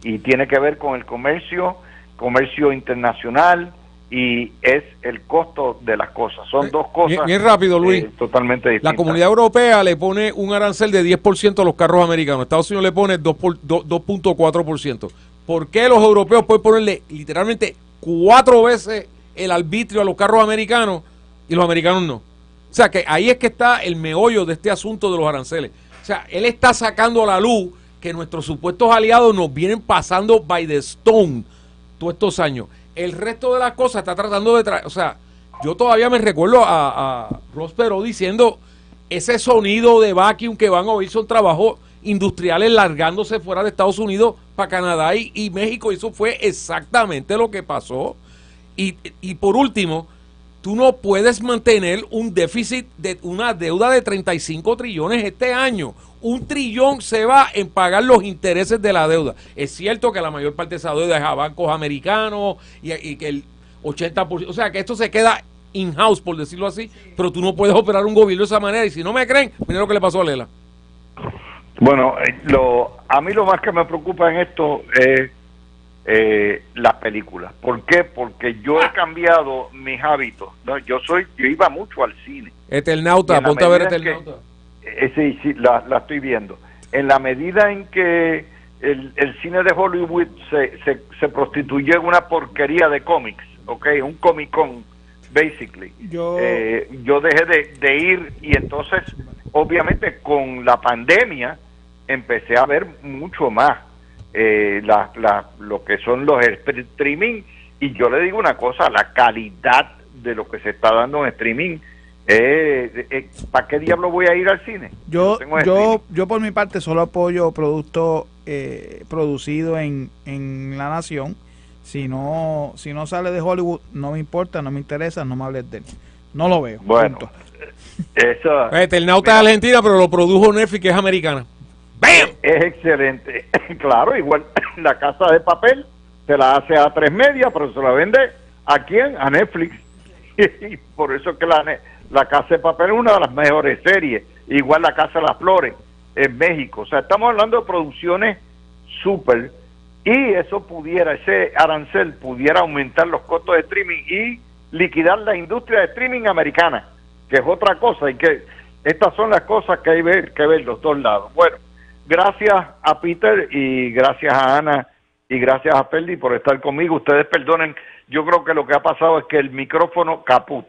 y tiene que ver con el comercio internacional, y es el costo de las cosas. Son 2 cosas bien rápido, Luis, totalmente distintas. La Comunidad Europea le pone un arancel de 10% a los carros americanos. Estados Unidos le pone 2.4%. ¿Por qué los europeos pueden ponerle literalmente 4 veces el arbitrio a los carros americanos y los americanos no? O sea, que ahí es que está el meollo de este asunto de los aranceles. O sea, él está sacando a la luz que nuestros supuestos aliados nos vienen pasando by the stone todos estos años. El resto de las cosas está tratando de traer... O sea, yo todavía me recuerdo a Ross Perot diciendo ese sonido de vacuum que van a oír son trabajos industriales largándose fuera de Estados Unidos para Canadá y México. Y eso fue exactamente lo que pasó. Y por último... Tú no puedes mantener un déficit de una deuda de 35 trillones este año. 1 trillón se va en pagar los intereses de la deuda. Es cierto que la mayor parte de esa deuda es a bancos americanos y que el 80%, o sea que esto se queda in-house, por decirlo así, pero tú no puedes operar un gobierno de esa manera. Y si no me creen, miren lo que le pasó a Lela. Bueno, a mí lo más que me preocupa en esto es las películas. ¿Por qué? Porque yo he cambiado mis hábitos, ¿no? Yo iba mucho al cine. Eternauta, ponte a ver Eternauta. Sí, la estoy viendo. En la medida en que el cine de Hollywood se prostituyó en una porquería de cómics, ¿okay? Un Comic Con, basically. Yo dejé de ir, y entonces, obviamente, con la pandemia, empecé a ver mucho más lo que son los streaming, y yo le digo una cosa: la calidad de lo que se está dando en streaming, ¿para qué diablo voy a ir al cine? Yo por mi parte solo apoyo productos producidos en la nación. Si no sale de Hollywood, no me importa, no me interesa, no me hables de él, no lo veo. Bueno, Eternauta es argentina, pero lo produjo Netflix, que es americana. ¡Bam! Es excelente. Claro, igual La Casa de Papel se la hace a 3 Media, pero se la vende ¿a quién? A Netflix. Y por eso es que la Casa de Papel es una de las mejores series. Igual La Casa de las Flores en México. O sea, estamos hablando de producciones súper, y ese arancel pudiera aumentar los costos de streaming y liquidar la industria de streaming americana, que es otra cosa. Y que estas son las cosas que hay que ver los 2 lados. Bueno, gracias a Peter y gracias a Ana y gracias a Perdi por estar conmigo. Ustedes perdonen, yo creo que lo que ha pasado es que el micrófono caput.